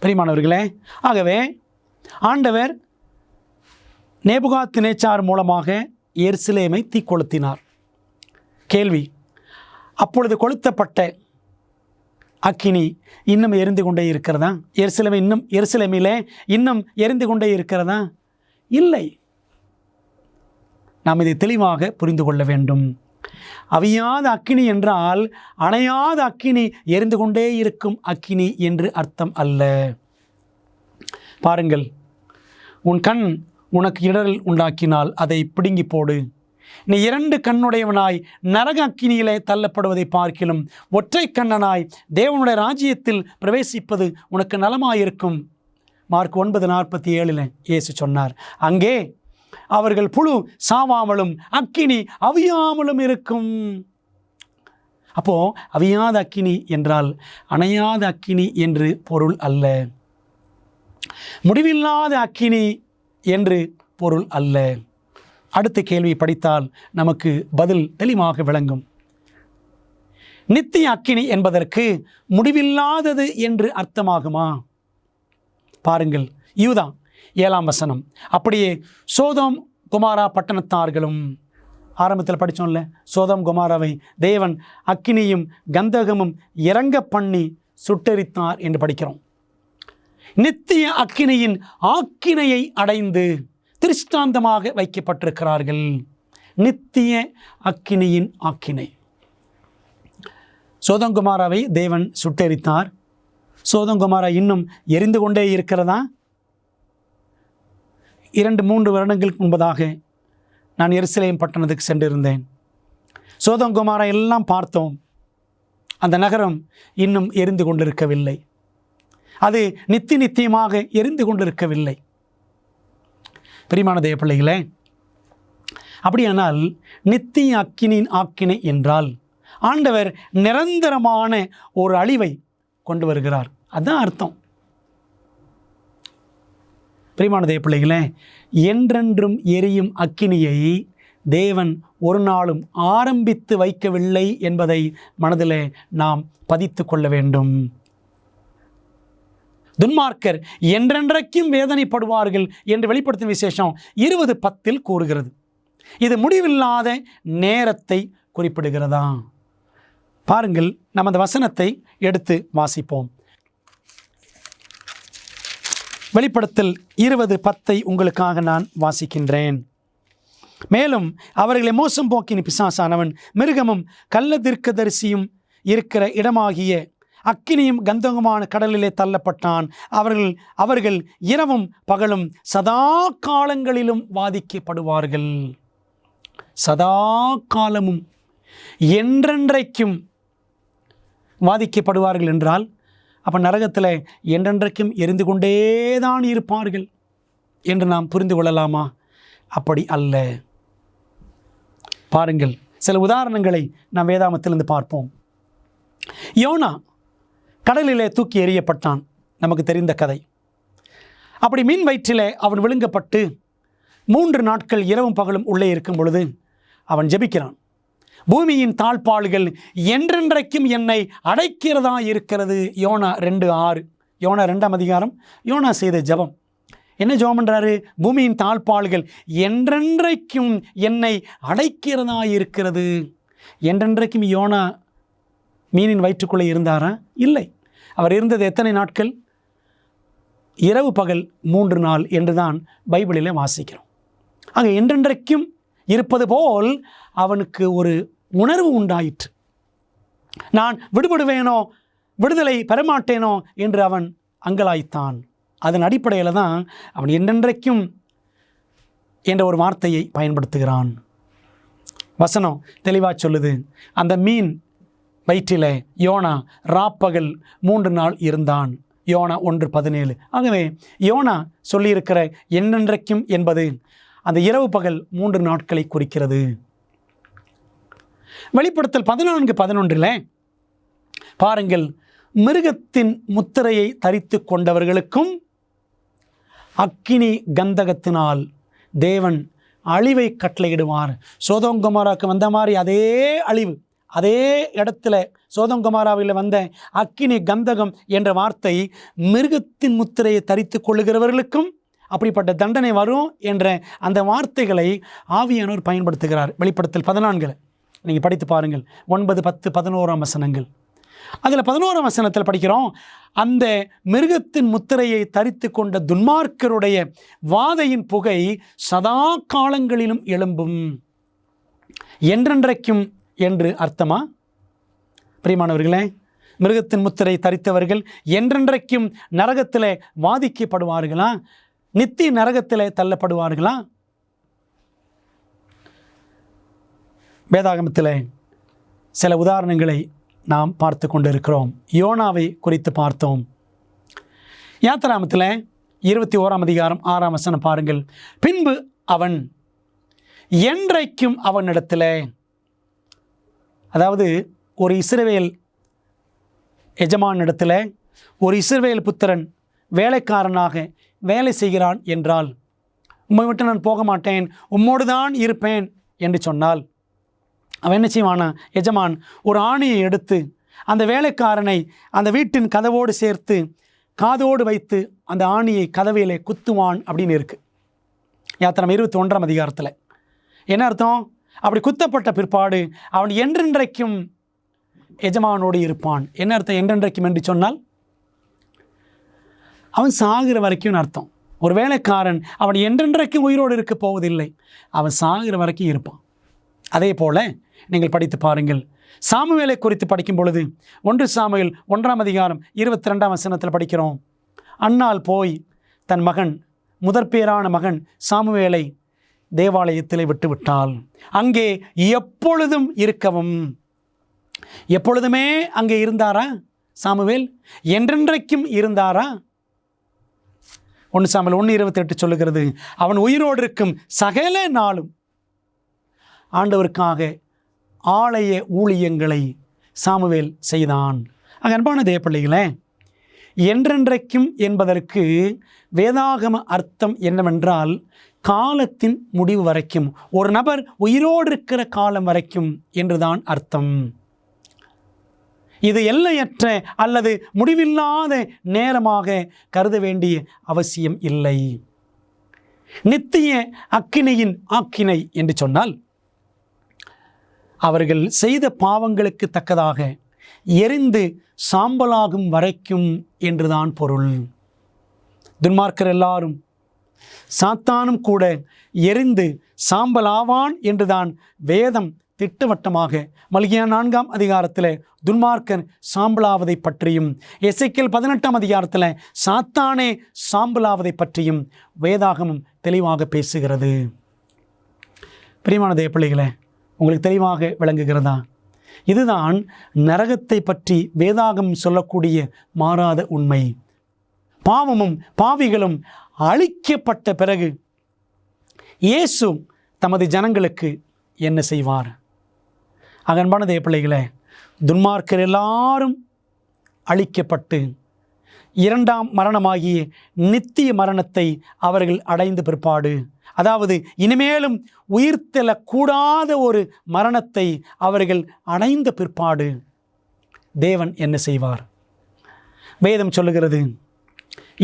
பிரியமானவர்களே, ஆகவே ஆண்டவர் நேபுகாத்நேச்சார் மூலமாக எருசலேமை தீ கொளுத்தினார். கேள்வி, அப்பொழுது கொளுத்தப்பட்ட அக்கினி இன்னும் எரிந்து கொண்டே இருக்கிறதா? எருசலேமிலே இன்னும் எரிந்து கொண்டே இருக்கிறதா? இல்லை. நாம் இதை தெளிவாக புரிந்து கொள்ள வேண்டும். அவியாத அக்கினி என்றால் அணையாத அக்கினி, எரிந்து கொண்டே இருக்கும் அக்கினி என்று அர்த்தம் அல்ல. பாருங்கள், உன் கண் உனக்கு இடரல் உண்டாக்கினால் அதை பிடுங்கி போடு. நீ 2 கண்ணுடையவனாய் நரக அக்கினியிலே தள்ளப்படுவதை பார்க்கிலும் ஒற்றை கண்ணனாய் தேவனுடைய ராஜ்யத்தில் பிரவேசிப்பது உனக்கு நலமாயிருக்கும். மார்க் 9:47 இயேசு சொன்னார். அங்கே அவர்கள் புழு சாவாமலும் அக்கினி அவியாமலும் இருக்கும். அப்போ அவியாத அக்கினி என்றால் அணையாத அக்கினி என்று பொருள் அல்ல, முடிவில்லாத அக்கினி என்று பொருள் அல்ல. அடுத்த கேள்வி படித்தால் நமக்கு பதில் தெளிவாக விளங்கும். நித்திய அக்கினி என்பதற்கு முடிவில்லாதது என்று அர்த்தமாகுமா? பாருங்கள், யூதா 7ஆம் வசனம். அப்படியே சோதோம் குமாரா பட்டணத்தார்களும், ஆரம்பத்தில் படித்தோம்ல, சோதோம் குமாராவை தேவன் அக்கினியும் கந்தகமும் இறங்க பண்ணி சுட்டெரித்தார் என்று படிக்கிறோம். நித்திய அக்கினியின் ஆக்கினையை அடைந்து திருஷ்டாந்தமாக வைக்கப்பட்டிருக்கிறார்கள். நித்திய அக்கினியின் ஆக்கினை. சோதோம் குமாராவை தேவன் சுட்டெரித்தார். சோதோம் குமாரா இன்னும் எரிந்து கொண்டே இருக்கிறதா? 2-3 வருடங்களுக்கு முன்பதாக நான் எருசலேம் பட்டணத்துக்கு சென்றிருந்தேன். சோதோம் குமாரா எல்லாம் பார்த்தோம். அந்த நகரம் இன்னும் எரிந்து கொண்டிருக்கவில்லை. அது நித்தியமாக எரிந்து கொண்டிருக்கவில்லை. பிரியமான தேவ பிள்ளைகளே, அப்படியானால் நித்திய அக்கினியின் ஆக்கினை என்றால் ஆண்டவர் நிரந்தரமான ஒரு அழிவை கொண்டு வருகிறார், அதுதான் அர்த்தம். பிரியமான தேவ பிள்ளைகளே, என்றென்றும் எரியும் அக்கினியை தேவன் ஒரு நாளும் ஆரம்பித்து வைக்கவில்லை என்பதை மனதிலே நாம் பதித்து கொள்ள வேண்டும். துன்மார்க்கர் என்றென்றைக்கும் வேதனைப்படுவார்கள் என்று வெளிப்படுத்தும் விசேஷம் 20:10 கூறுகிறது. இது முடிவில்லாத நேரத்தை குறிப்பிடுகிறதா? பாருங்கள், நம்ம அந்த வசனத்தை எடுத்து வாசிப்போம். வெளிப்படுத்தல் 20:10 உங்களுக்காக நான் வாசிக்கின்றேன். மேலும் அவர்களை மோசம் போக்கின பிசாசானவன் மிருகமும் கள்ள தீர்க்கதரிசியும் இருக்கிற இடமாகிய அக்கினியும் கந்தகமான கடலிலே தள்ளப்பட்டான். அவர்கள் இரவும் பகலும் சதா காலங்களிலும் வாதிக்கப்படுவார்கள். சதா காலமும் என்றென்றைக்கும் வாதிக்கப்படுவார்கள் என்றால் அப்போ நரகத்தில் என்றென்றைக்கும் எரிந்து கொண்டேதான் இருப்பார்கள் என்று நாம் புரிந்து கொள்ளலாமா? அப்படி அல்ல. பாருங்கள், சில உதாரணங்களை நாம் வேதாமத்திலிருந்து பார்ப்போம். யோனா கடலிலே தூக்கி எறியப்பட்டான், நமக்கு தெரிந்த கதை. அப்படி மீன் வயிற்றிலே அவன் விழுங்கப்பட்டு 3 நாட்கள் இரவும் பகலும் உள்ளே இருக்கும் பொழுது அவன் ஜெபிக்கிறான். பூமியின் தாழ்பாள்கள் என்றென்றைக்கும் என்னை அடைக்கிறதா இருக்கிறது. யோனா 2:6. யோனா 2ஆம் அதிகாரம். யோனா செய்த ஜெபம் என்ன ஜெபம் பண்ணுறாரு? பூமியின் தாழ்பாள்கள் என்றென்றைக்கும் என்னை அடைக்கிறதா இருக்கிறது. என்றென்றைக்கும் யோனா மீனின் வயிற்றுக்குள்ளே இருந்தாரா? இல்லை. அவர் இருந்தது எத்தனை நாட்கள்? இரவு பகல் 3 நாள் என்றுதான் பைபிளிலே வாசிக்கிறோம். ஆக என்றென்றைக்கும் இருப்பது போல் அவனுக்கு ஒரு உணர்வு உண்டாயிற்று. நான் விடுபடுவேனோ, விடுதலை பெறமாட்டேனோ என்று அவன் அங்கலாய்த்தான். அதன் அடிப்படையில் தான் அவன் என்றென்றைக்கும் என்ற ஒரு வார்த்தையை பயன்படுத்துகிறான். வசனம் தெளிவாக சொல்லுது, அந்த மீன் வயிற்றில் யோனா ராப்பகல் 3 நாள் இருந்தான். யோனா 1:17. ஆகவே யோனா சொல்லியிருக்கிற என்னென்றைக்கும் என்பது அந்த இரவு பகல் 3 நாட்களை குறிக்கிறது. வெளிப்படுத்தல் 14:11 பாருங்கள், மிருகத்தின் முத்திரையை தரித்து கொண்டவர்களுக்கும் அக்கினி கந்தகத்தினால் தேவன் அழிவை கட்டளையிடுவார். சோதோம் கொமோராவுக்கு வந்த மாதிரி அதே அழிவு, அதே இடத்துல சோதோம் கொமோராவில் வந்த அக்கினி கந்தகம் என்ற வார்த்தை மிருகத்தின் முத்திரையை தரித்து கொள்ளுகிறவர்களுக்கும் அப்படிப்பட்ட தண்டனை வரும் என்ற அந்த வார்த்தைகளை ஆவியானவர் பயன்படுத்துகிறார். வெளிப்படுத்தல் 14 நீங்கள் படித்து பாருங்கள். 9, 10, 11 வசனங்கள். அதில் 11 வசனத்தில் படிக்கிறோம், அந்த மிருகத்தின் முத்திரையை தரித்து கொண்ட துன்மார்க்கருடைய வாதையின் புகை சதா காலங்களிலும் எழும்பும். என்றென்றைக்கும் என்று அர்த்தமா பிரியமானவர்களே? மிருகத்தின் முத்திரை தரித்தவர்கள் என்றென்றைக்கும் நரகத்தில் வாதிக்கப்படுவார்களா? நித்திய நரகத்தில் தள்ளப்படுவார்களா? வேதாகமத்தில் சில உதாரணங்களை நாம் பார்த்து கொண்டிருக்கிறோம். யோனாவை குறித்து பார்த்தோம். யாத்திராமத்தில் 21 அதிகாரம் 6 வசனம் பாருங்கள். பின்பு அவன் என்றைக்கும் அவனிடத்தில், அதாவது ஒரு இஸ்ரவேல் எஜமானிடத்தில் ஒரு இஸ்ரவேல் புத்திரன் வேலைக்காரனாக வேலை செய்கிறான் என்றால், உம்மை விட்டு நான் போக மாட்டேன், உம்மோடு தான் இருப்பேன் என்று சொன்னால், அவன் என்ன செய்வானா? எஜமான் ஒரு ஆணியை எடுத்து அந்த வேலைக்காரனை அந்த வீட்டின் கதவோடு சேர்த்து காதோடு வைத்து அந்த ஆணியை கதவையிலே குத்துவான் அப்படின்னு இருக்குது. யாத்திரம் 21 அதிகாரத்தில். என்ன அர்த்தம்? அப்படி குத்தப்பட்ட பிற்பாடு அவன் என்றென்றைக்கும் எஜமானோடு இருப்பான். என்ன அர்த்தம் என்றென்றைக்கும் என்று சொன்னால்? அவன் சாகிற வரைக்கும் அர்த்தம். ஒரு வேலைக்காரன் அவன் என்றென்றைக்கும் உயிரோடு இருக்க போவதில்லை, அவன் சாகிற வரைக்கும் இருப்பான். அதே போல் நீங்கள் படித்து பாருங்கள். சாமுவேலை குறித்து படிக்கும் பொழுது 1 சாமுவேல் 1 அதிகாரம் 22 வசனத்தில் படிக்கிறோம், அன்னாள் போய் தன் மகன் முதற்பேரான மகன் சாமுவேலை தேவாலயத்தில் விட்டுவிட்டாள். அங்கே எப்பொழுதும் இருக்கவும். எப்பொழுதுமே அங்கே இருந்தாரா சாமுவேல்? என்றென்றைக்கும் இருந்தாரா? 1 சாமுவேல் 1:28 சொல்லுகிறது, அவன் உயிரோடு இருக்கும் சகல நாளும் ஆண்டவருக்காக ஆலய ஊழியங்களை சாமுவேல் செய்தான். அன்பான தேவப்பிள்ளைகளே, என்றென்றைக்கும் என்பதற்கு வேதாகம அர்த்தம் என்னவென்றால், காலத்தின் முடிவு வரைக்கும், ஒரு நபர் உயிரோடு இருக்கிற காலம் வரைக்கும் என்றுதான் அர்த்தம். இது எல்லையற்ற அல்லது முடிவில்லாத நேரமாக கருத வேண்டிய அவசியம் இல்லை. நித்திய அக்கினியின் ஆக்கினை என்று சொன்னால், அவர்கள் செய்த பாவங்களுக்கு தக்கதாக எரிந்து சாம்பலாகும் வரைக்கும் என்றுதான் பொருள். துன்மார்க்கர் எல்லாரும், சாத்தானும் கூட எரிந்து சாம்பலாவான் என்றுதான் வேதம் திட்டவட்டமாக மல்கியா 4 அதிகாரத்தில் துன்மார்க்கர் சாம்பலாவதை பற்றியும், எசேக்கியேல் 18 அதிகாரத்தில் சாத்தானே சாம்பலாவதை பற்றியும் வேதாகமம் தெளிவாக பேசுகிறது. பிரியமான தேவப்பிள்ளைகளே, உங்களுக்கு தெளிவாக விளங்குகிறதா? இதுதான் நரகத்தை பற்றி வேதாகம் சொல்லக்கூடிய மாறாத உண்மை. பாவமும் பாவிகளும் அழிக்கப்பட்ட பிறகு இயேசு தமது ஜனங்களுக்கு என்ன செய்வார்? அன்பான தேவப்பிள்ளைகளே, துன்மார்க்கர் எல்லாரும் அழிக்கப்பட்டு 2ஆம் மரணமாகிய நித்திய மரணத்தை அவர்கள் அடைந்த பிற்பாடு, அதாவது இனிமேலும் உயிர்த்தெழக்கூடாத ஒரு மரணத்தை அவர்கள் அடைந்த பிற்பாடு தேவன் என்ன செய்வார்? வேதம் சொல்லுகிறது,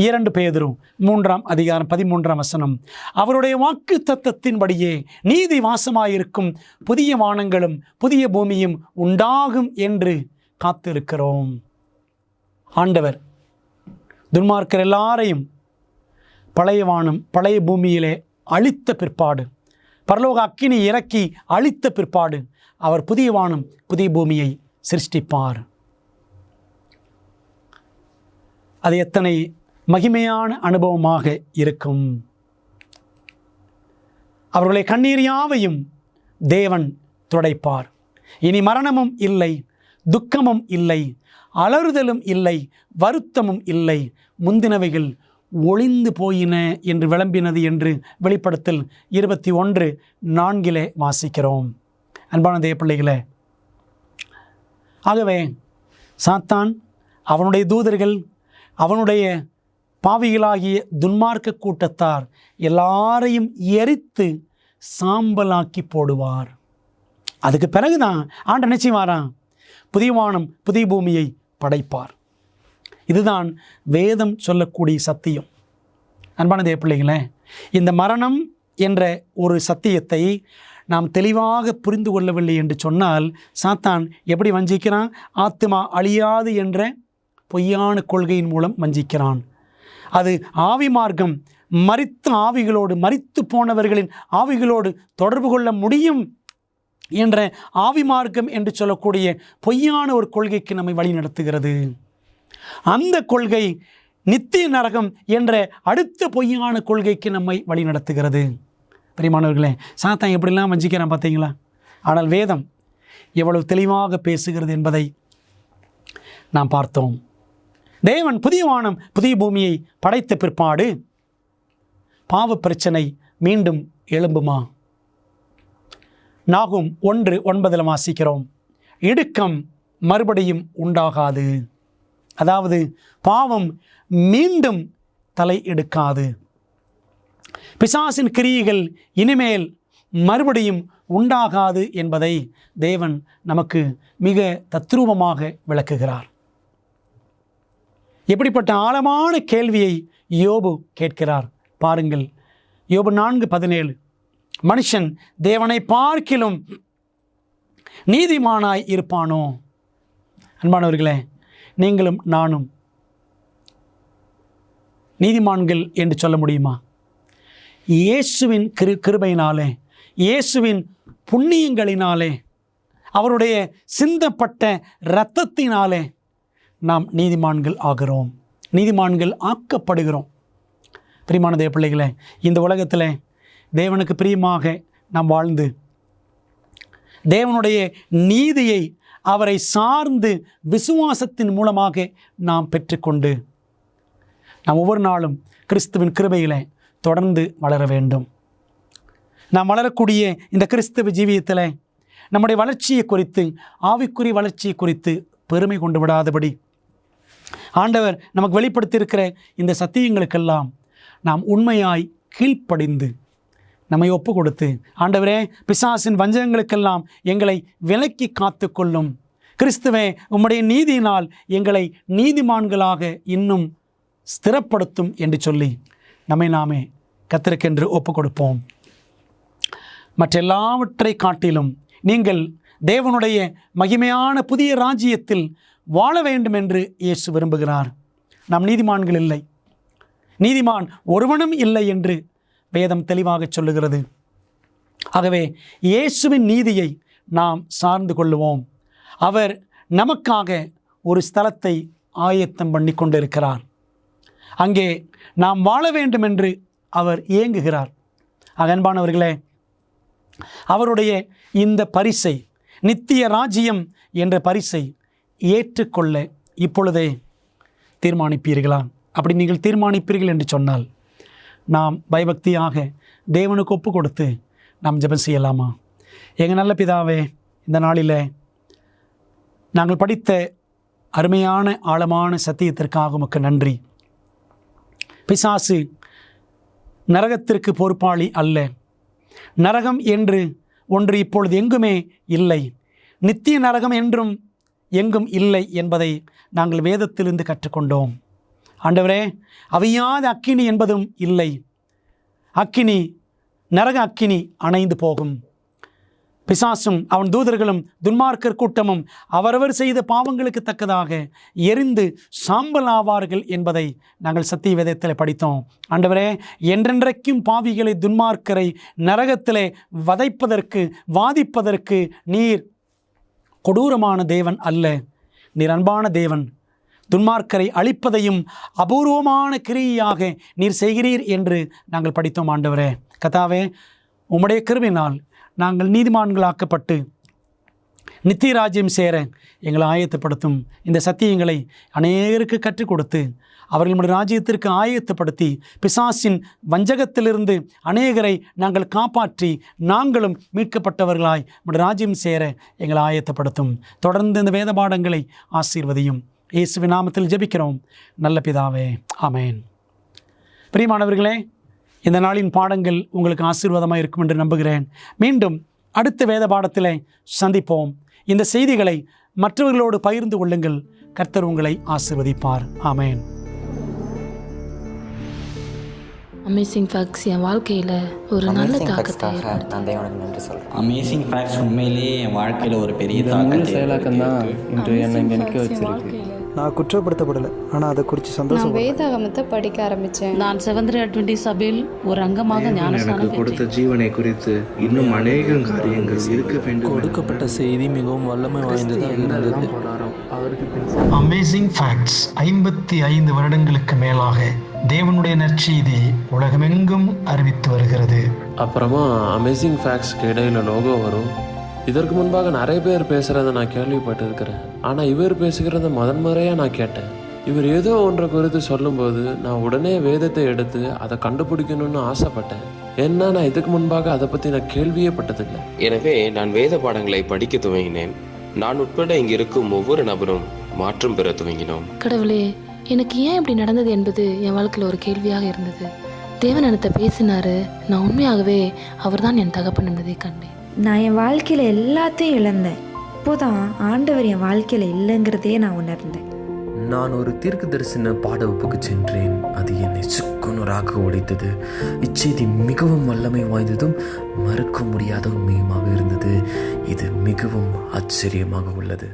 2 பேதுரு 3 அதிகாரம் 13 வசனம், அவருடைய வாக்கு தத்தத்தின்படியே நீதி வாசமாயிருக்கும் புதிய வானங்களும் புதிய பூமியும் உண்டாகும் என்று காத்திருக்கிறோம். ஆண்டவர் துன்மார்க்கர் எல்லாரையும் பழைய வானம் பழைய பூமியிலே அழித்த பிற்பாடு, பரலோக அக்கினி இறக்கி அழித்த பிற்பாடு அவர் புதிய வானம் புதிய பூமியை சிருஷ்டிப்பார். அது எத்தனை மகிமையான அனுபவமாக இருக்கும்! அவர்களுடைய கண்ணீர் யாவையும் தேவன் துடைப்பார். இனி மரணமும் இல்லை, துக்கமும் இல்லை, அலறுதலும் இல்லை, வருத்தமும் இல்லை, முந்தினவைகள் ஒளிந்து போயின என்று விளம்பினது என்று வெளிப்படுத்தல் 21:4 வாசிக்கிறோம். அன்பான தேவ பிள்ளைகளே, ஆகவே சாத்தான், அவனுடைய தூதர்கள், அவனுடைய பாவிகளாகிய துன்மார்க்க கூட்டத்தார் எல்லாரையும் எரித்து சாம்பலாக்கி போடுவார். அதுக்கு பிறகுதான் ஆண்டவர் நிச்சயமாறான் புதிய வானம் புதிய பூமியை படைப்பார். இதுதான் வேதம் சொல்லக்கூடிய சத்தியம். அன்பான தேவ பிள்ளைகளே, இந்த மரணம் என்ற ஒரு சத்தியத்தை நாம் தெளிவாக புரிந்து கொள்ளவில்லை என்று சொன்னால் சாத்தான் எப்படி வஞ்சிக்கிறான்? ஆத்துமா அழியாது என்ற பொய்யான கொள்கையின் மூலம் வஞ்சிக்கிறான். அது ஆவி மார்க்கம், மரித்த ஆவிகளோடு, மரித்து போனவர்களின் ஆவிகளோடு தொடர்பு கொள்ள முடியும் என்ற ஆவி மார்க்கம் என்று சொல்லக்கூடிய பொய்யான ஒரு கொள்கைக்கு நம்மை வழி நடத்துகிறது. அந்த கொள்கை நித்திய நரகம் என்ற அடுத்த பொய்யான கொள்கைக்கு நம்மை வழி நடத்துகிறது. பிரியமானவர்களே, சாத்தான் எப்படிலாம் வஞ்சிக்கிறான் பார்த்தீங்களா? ஆனால் வேதம் எவ்வளவு தெளிவாக பேசுகிறது என்பதை நாம் பார்த்தோம். தேவன் புதிய வானம் புதிய பூமியை படைத்த பிற்பாடு பாவ பிரச்சனை மீண்டும் எழும்புமா? நாகும் 1:9 வாசிக்கிறோம், இடுக்கம் மறுபடியும் உண்டாகாது. அதாவது பாவம் மீண்டும் தலை எடுக்காது. பிசாசின் கிரியைகள் இனிமேல் மறுபடியும் உண்டாகாது என்பதை தேவன் நமக்கு மிக தத்ரூபமாக விளக்குகிறார். எப்படிப்பட்ட ஆழமான கேள்வியை யோபு கேட்கிறார் பாருங்கள். யோபு 4:17, மனுஷன் தேவனை பார்க்கிலும் நீதிமானாய் இருப்பானோ? அன்பானவர்களே, நீங்களும் நானும் நீதிமான்கள் என்று சொல்ல முடியுமா? இயேசுவின் கிருபையினாலே, இயேசுவின் புண்ணியங்களினாலே, அவருடைய சிந்தப்பட்ட இரத்தத்தினாலே நாம் நீதிமான்கள் ஆகிறோம், நீதிமான்கள் ஆக்கப்படுகிறோம். பிரியமான தேவ பிள்ளைகளே, இந்த உலகத்தில் தேவனுக்கு பிரியமாக நாம் வாழ்ந்து தேவனுடைய நீதியை அவரை சார்ந்து விசுவாசத்தின் மூலமாக நாம் பெற்றுக்கொண்டு நாம் ஒவ்வொரு நாளும் கிறிஸ்துவின் கிருபையிலே தொடர்ந்து வளர வேண்டும். நாம் வளரக்கூடிய இந்த கிறிஸ்துவ ஜீவியத்தில் நம்முடைய வளர்ச்சியை குறித்து, ஆவிக்குரிய வளர்ச்சியை குறித்து பெருமை கொண்டு விடாதபடி ஆண்டவர் நமக்கு வெளிப்படுத்தியிருக்கிற இந்த சத்தியங்களுக்கெல்லாம் நாம் உண்மையாய் கீழ்ப்படிந்து நம்மை ஒப்பு கொடுத்து, ஆண்டவரே, பிசாசின் வஞ்சகங்களுக்கெல்லாம் எங்களை விலக்கி காத்து கொள்ளும், கிறிஸ்துவே உம்முடைய நீதியினால் எங்களை நீதிமான்களாக இன்னும் ஸ்திரப்படுத்தும் என்று சொல்லி நம்மை நாமே கர்த்தருக்கென்று ஒப்பு கொடுப்போம். மற்றெல்லாவற்றை காட்டிலும் நீங்கள் தேவனுடைய மகிமையான புதிய ராஜ்யத்தில் வாழ வேண்டும் என்று இயேசு விரும்புகிறார். நாம் நீதிமான்கள் இல்லை, நீதிமான் ஒருவனும் இல்லை என்று வேதம் தெளிவாக சொல்லுகிறது. ஆகவே இயேசுவின் நீதியை நாம் சார்ந்து கொள்ளுவோம். அவர் நமக்காக ஒரு ஸ்தலத்தை ஆயத்தம் பண்ணி கொண்டிருக்கிறார். அங்கே நாம் வாழ வேண்டும் என்று அவர் ஏங்குகிறார். அன்பானவர்களே, அவருடைய இந்த பரிசை, நித்திய ராஜ்யம் என்ற பரிசை ஏற்றுக்கொள்ள இப்பொழுதே தீர்மானிப்பீர்களா? அப்படி நீங்கள் தீர்மானிப்பீர்கள் என்று சொன்னால் நாம் பயபக்தியாக தேவனுக்கு ஒப்பு கொடுத்து நாம் ஜெபம் செய்யலாமா? எங்கள் நல்ல பிதாவே, இந்த நாளில் நாங்கள் படித்த அருமையான ஆழமான சத்தியத்திற்காக உமக்கு நன்றி. பிசாசு நரகத்திற்கு பொறுப்பாளி அல்ல. நரகம் என்று ஒன்று இப்பொழுது எங்குமே இல்லை. நித்திய நரகம் என்றும் எங்கும் இல்லை என்பதை நாங்கள் வேதத்திலிருந்து கற்றுக்கொண்டோம். ஆண்டவரே, அவியாத அக்கினி என்பதும் இல்லை. அக்கினி, நரக அக்கினி அணைந்து போகும். பிசாசும் அவன் தூதர்களும் துன்மார்க்கர் கூட்டமும் அவரவர் செய்த பாவங்களுக்கு தக்கதாக எரிந்து சாம்பல் ஆவார்கள் என்பதை நாங்கள் சத்திய வேதத்தில் படித்தோம். ஆண்டவரே, என்றென்றைக்கும் பாவிகளை, துன்மார்க்கரை நரகத்திலே வதைப்பதற்கு, வாதிப்பதற்கு நீர் கொடூரமான தேவன் அல்ல. நீர் அன்பான தேவன். துன்மார்க்கரை அழிப்பதையும் அபூர்வமான கிரியையாக நீர் செய்கிறீர் என்று நாங்கள் படித்தோம். ஆண்டவரே, கர்த்தாவே, உம்முடைய கிருபையினால் நாங்கள் நீதிமான்களாக்கப்பட்டு நித்திய ராஜ்யம் சேர எங்களை ஆயத்தப்படுத்தும். இந்த சத்தியங்களை அநேகருக்கு கற்றுக் கொடுத்து அவர்கள் நம்முடைய ராஜ்யத்திற்கு ஆயத்தப்படுத்தி பிசாசின் வஞ்சகத்திலிருந்து அநேகரை நாங்கள் காப்பாற்றி நாங்களும் மீட்கப்பட்டவர்களாய் நம்முடைய ராஜ்யம் சேர எங்களை ஆயத்தப்படுத்தும். தொடர்ந்து இந்த வேத பாடங்களை ஆசீர்வதியும். இயேசுவின் நாமத்தில் ஜெபிக்கிறோம் நல்ல பிதாவே, ஆமேன். பிரியமானவர்களே, இந்த நாளின் பாடங்கள் உங்களுக்கு ஆசீர்வாதமாக இருக்கும் என்று நம்புகிறேன். மீண்டும் அடுத்த வேத பாடத்தில் சந்திப்போம். இந்த செய்திகளை மற்றவர்களோடு பகிர்ந்து கொள்ளுங்கள். கர்த்தர் உங்களை ஆசீர்வதிப்பார். ஆமேன். அமேசிங் ஃபேக்ட்ஸ் என் வாழ்க்கையில் ஒரு நல்ல தாக்கத்தை அமேசிங் ஃபேக்ட்ஸ் உண்மையிலேயே என் வாழ்க்கையில் ஒரு பெரிய தாக்கத்தை செயலாக்கம் தான் இன்று என்னை இங்கே நிற்க வச்சிருக்கு. நான் குற்றப்படுத்தப்படலை, ஆனால் அதை குறித்து சந்தோஷம். வேதாகமத்தை படிக்க ஆரம்பித்தேன். நான் செவன்த் அட்வென்டிஸ்ட் சபையில் ஒரு அங்கமாக எனக்கு கொடுத்த ஜீவனை குறித்து இன்னும் அநேக காரியங்கள் இருக்க வேண்டும். கொடுக்கப்பட்ட செய்தி மிகவும் வல்லமை வாய்ந்ததாக இருந்தது. அமேசிங் ஃபேக்ட்ஸ் 55 வருடங்களுக்கு மேலாக தேவனுடைய நற்செய்தி உலகமெங்கும் அறிவித்து வருகிறது. அப்புறமா அமேசிங் ஃபேக்ட்ஸ்க்கு இடையில லோகோ வரும். இதற்கு முன்பாக நிறைய பேர் பேசுகிறத நான் கேள்விப்பட்டிருக்கிறேன். ஆனால் இவர் பேசுகிறத முதன்முறையாக நான் கேட்டேன். இவர் ஏதோ ஒன்றை குறித்து சொல்லும்போது நான் உடனே வேதத்தை எடுத்து அதை கண்டுபிடிக்கணும்னு ஆசைப்பட்டேன். ஏன்னா நான் இதுக்கு முன்பாக அதை பற்றி நான் கேள்வியே பட்டதில்லை. எனவே நான் வேத பாடங்களை படிக்க துவங்கினேன். நான் உட்பட இங்கு இருக்கும் ஒவ்வொரு நபரும் மாற்றம் பெற துவங்கினோம். கடவுளே, எனக்கு ஏன் இப்படி நடந்தது என்பது என் வாழ்க்கையில் ஒரு கேள்வியாக இருந்தது. தேவன் என்னத்தை பேசினாரு. நான் உண்மையாகவே அவர் தான் என் தகப்பன் என்பதை கண்டேன். நான் என் வாழ்க்கையில் எல்லாத்தையும் இழந்தேன். இப்போதான் ஆண்டவர் என் வாழ்க்கையில் இல்லைங்கிறதே நான் உணர்ந்தேன். நான் ஒரு தீர்க்க தரிசன பாட வகுப்புக்கு சென்றேன். அது என்னை சுக்குநூறாக உடைத்தது. இச்செய்தி மிகவும் வல்லமை வாய்ந்ததும் மறுக்க முடியாத உண்மையுமாக இருந்தது. இது மிகவும் ஆச்சரியமாக உள்ளது.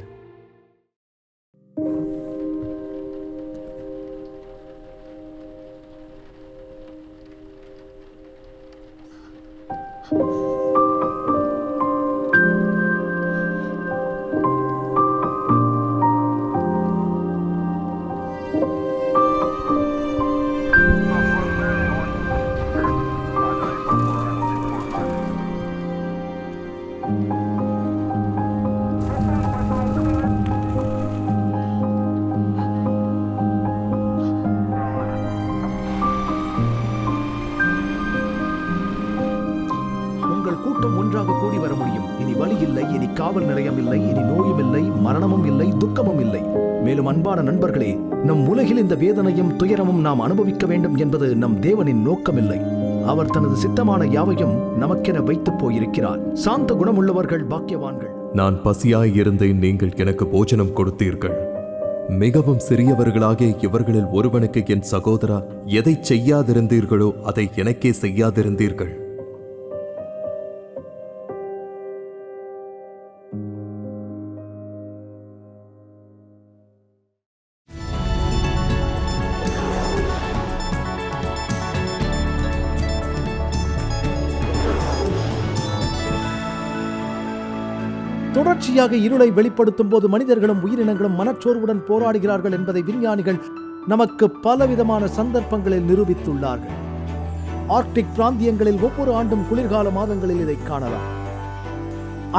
கூட்டம் ஒன்றாக கூடி வர முடியும். இனி வலி இல்லை, இனி காவல் நிலையம் இல்லை, இனி நோயும் இல்லை, மரணமும் இல்லை, துக்கமும் இல்லை. மேலும் அன்பான நண்பர்களே, நம் உலகில் இந்த வேதனையும் துயரமும் நாம் அனுபவிக்க வேண்டும் என்பது நம் தேவனின் நோக்கமில்லை. அவர் தனது சித்தமான யாவையும் நமக்கென வைத்துப் போயிருக்கிறார். சாந்த குணமுள்ளவர்கள் பாக்கியவான்கள். நான் பசியாயிருந்தேன், நீங்கள் எனக்கு போஜனம் கொடுத்தீர்கள். மிகவும் சிறியவர்களாகிய இவர்களில் ஒருவனுக்கு என் சகோதரா எதை செய்யாதிருந்தீர்களோ அதை எனக்கே செய்யாதிருந்தீர்கள். தொடர்ச்சியாக இருளை வெளிப்படுத்தும் போது மனிதர்களும் உயிரினங்களும் மனச்சோர்வுடன் போராடுகிறார்கள் என்பதை விஞ்ஞானிகள் நமக்கு பலவிதமான சந்தர்ப்பங்களில் நிரூபித்துள்ளார்கள். ஆர்க்டிக் பிராந்தியங்களில் ஒவ்வொரு ஆண்டும் குளிர்கால மாதங்களில் இதை காணலாம்.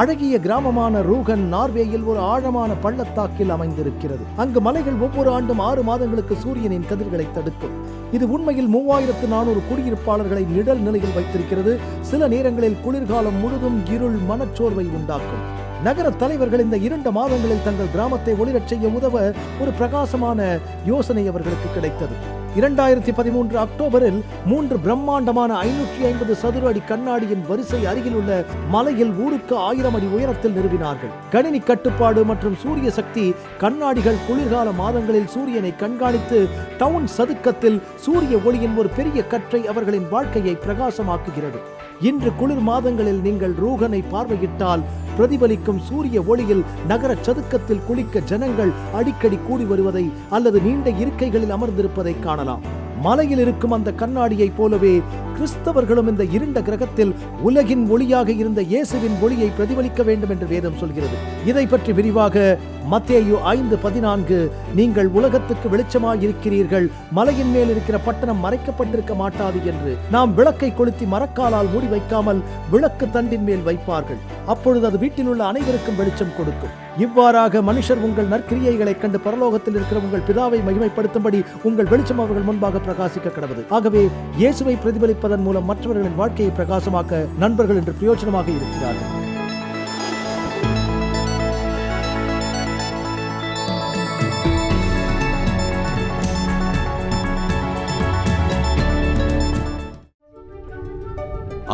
அழகிய கிராமமான ரூகன் நார்வேயில் ஒரு ஆழமான பள்ளத்தாக்கில் அமைந்திருக்கிறது. அங்கு மலைகள் ஒவ்வொரு ஆண்டும் 6 மாதங்களுக்கு சூரியனின் கதிர்களை தடுக்கும். இது உண்மையில் 3400 குடியிருப்பாளர்களை நிழல் நிலையில் வைத்திருக்கிறது. சில நேரங்களில் குளிர்காலம் முழுதும் இருள் மனச்சோர்வை உண்டாக்கும். நகர தலைவர்கள் இந்த 2 மாதங்களில் தங்கள் கிராமத்தை ஒளிரச் செய்ய உதவ ஒரு பிரகாசமான யோசனை அவர்களுக்கு கிடைத்தது. 2013 அக்டோபரில் 3 பிரம்மாண்டமான 550 சதுர அடி கண்ணாடியின் வரிசை அருகில் உள்ள மலையில் ஊருக்கு 1000 அடி உயரத்தில் நிறுவினார்கள். கணினி கட்டுப்பாடு மற்றும் சூரிய சக்தி கண்ணாடிகள் குளிர்கால மாதங்களில் சூரியனை கண்காணித்து டவுன் சதுக்கத்தில் சூரிய ஒளியின் ஒரு பெரிய கற்றை அவர்களின் வாழ்க்கையை பிரகாசமாக்குகிறது. இன்று குளிர் மாதங்களில் நீங்கள் ரூகனை பார்வையிட்டால் பிரதிபலிக்கும் சூரிய ஒளியில் நகர சதுக்கத்தில் குளிக்க ஜனங்கள் அடிக்கடி கூடி வருவதை அல்லது நீண்ட இருக்கைகளில் அமர்ந்திருப்பதை காணலாம். மலையில் இருக்கும் அந்த கண்ணாடியைப் போலவே கிறிஸ்தவர்களும் இந்த இருண்ட கிரகத்தில் உலகின் ஒளியாக இருந்த இயேசுவின் ஒளியை பிரதிபலிக்க வேண்டும் என்று வேதம் சொல்கிறது. இதை பற்றி விரிவாக மத்தேயு 5:14 நீங்கள் உலகத்துக்கு வெளிச்சமாயிருக்கிறீர்கள், மலையின் மேல் இருக்கிற பட்டணம் மறைக்கப்பட்டிருக்க மாட்டாது என்று. நாம் விளக்கை கொளுத்தி மரக்காலால் மூடி வைக்காமல் விளக்கு தண்டின் மேல் வைப்பார்கள், அப்பொழுது அது வீட்டில் உள்ள அனைவருக்கும் வெளிச்சம் கொடுக்கும். இவ்வாறாக மனுஷர் உங்கள் நற்கிரியைகளை கண்டு பரலோகத்தில் இருக்கிற உங்கள் பிதாவை மகிமைப்படுத்தும்படி உங்கள் வெளிச்சம் அவர்கள் முன்பாக பிரகாசிக்க கடவுது. ஆகவே இயேசுவை பிரதிபலிப்பதன் மூலம் மற்றவர்களின் வாழ்க்கையை பிரகாசமாக்க நண்பர்கள் என்று பிரயோஜனமாக இருக்கிறார்கள்.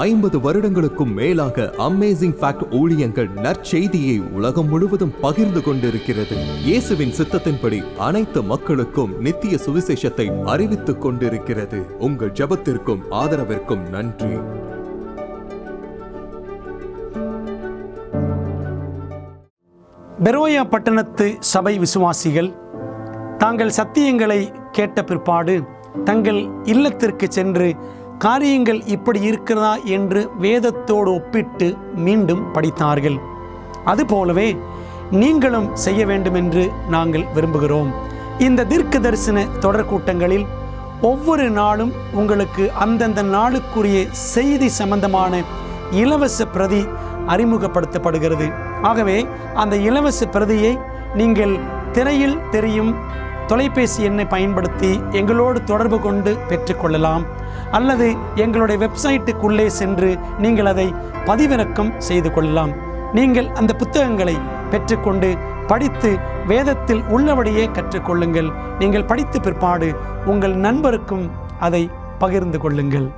ஐம்பது வருடங்களுக்கும் மேலாக அமேசிங் ஃபேக்ட் ஊழியங்கள் நற்செய்தியை உலகம் முழுவதும் பகிர்ந்து கொண்டிருக்கிறது. இயேசுவின் சித்தத்தின்படி அனைத்து மக்களுக்கும் நித்திய சுவிசேஷத்தை அறிவித்துக் கொண்டிருக்கிறது. உங்கள் ஜெபத்திற்கும் ஆதரவிற்கும் நன்றி. பெரோயா பட்டணத்து சபை விசுவாசிகள் தாங்கள் சத்தியங்களை கேட்ட பிற்பாடு தங்கள் இல்லத்திற்கு சென்று காரியங்கள் இப்படி இருக்கிறதா என்று வேதத்தோடு ஒப்பிட்டு மீண்டும் படித்தார்கள். அதுபோலவே நீங்களும் செய்ய வேண்டும் என்று நாங்கள் விரும்புகிறோம். இந்த தீர்க்க தரிசன தொடர் கூட்டங்களில் ஒவ்வொரு நாளும் உங்களுக்கு அந்தந்த நாளுக்குரிய செய்தி சம்பந்தமான இலவச பிரதி அறிமுகப்படுத்தப்படுகிறது. ஆகவே அந்த இலவச பிரதியை நீங்கள் திரையில் தெரியும் தொலைபேசி எண்ணை பயன்படுத்தி எங்களோடு தொடர்பு கொண்டு பெற்றுக்கொள்ளலாம், அல்லது எங்களுடைய வெப்சைட்டுக்குள்ளே சென்று நீங்கள் அதை பதிவிறக்கம் செய்து கொள்ளலாம். நீங்கள் அந்த புத்தகங்களை பெற்றுக்கொண்டு படித்து வேதத்தில் உள்ளபடியே கற்றுக்கொள்ளுங்கள். நீங்கள் படித்த பிற்பாடு உங்கள் நண்பருக்கும் அதை பகிர்ந்து கொள்ளுங்கள்.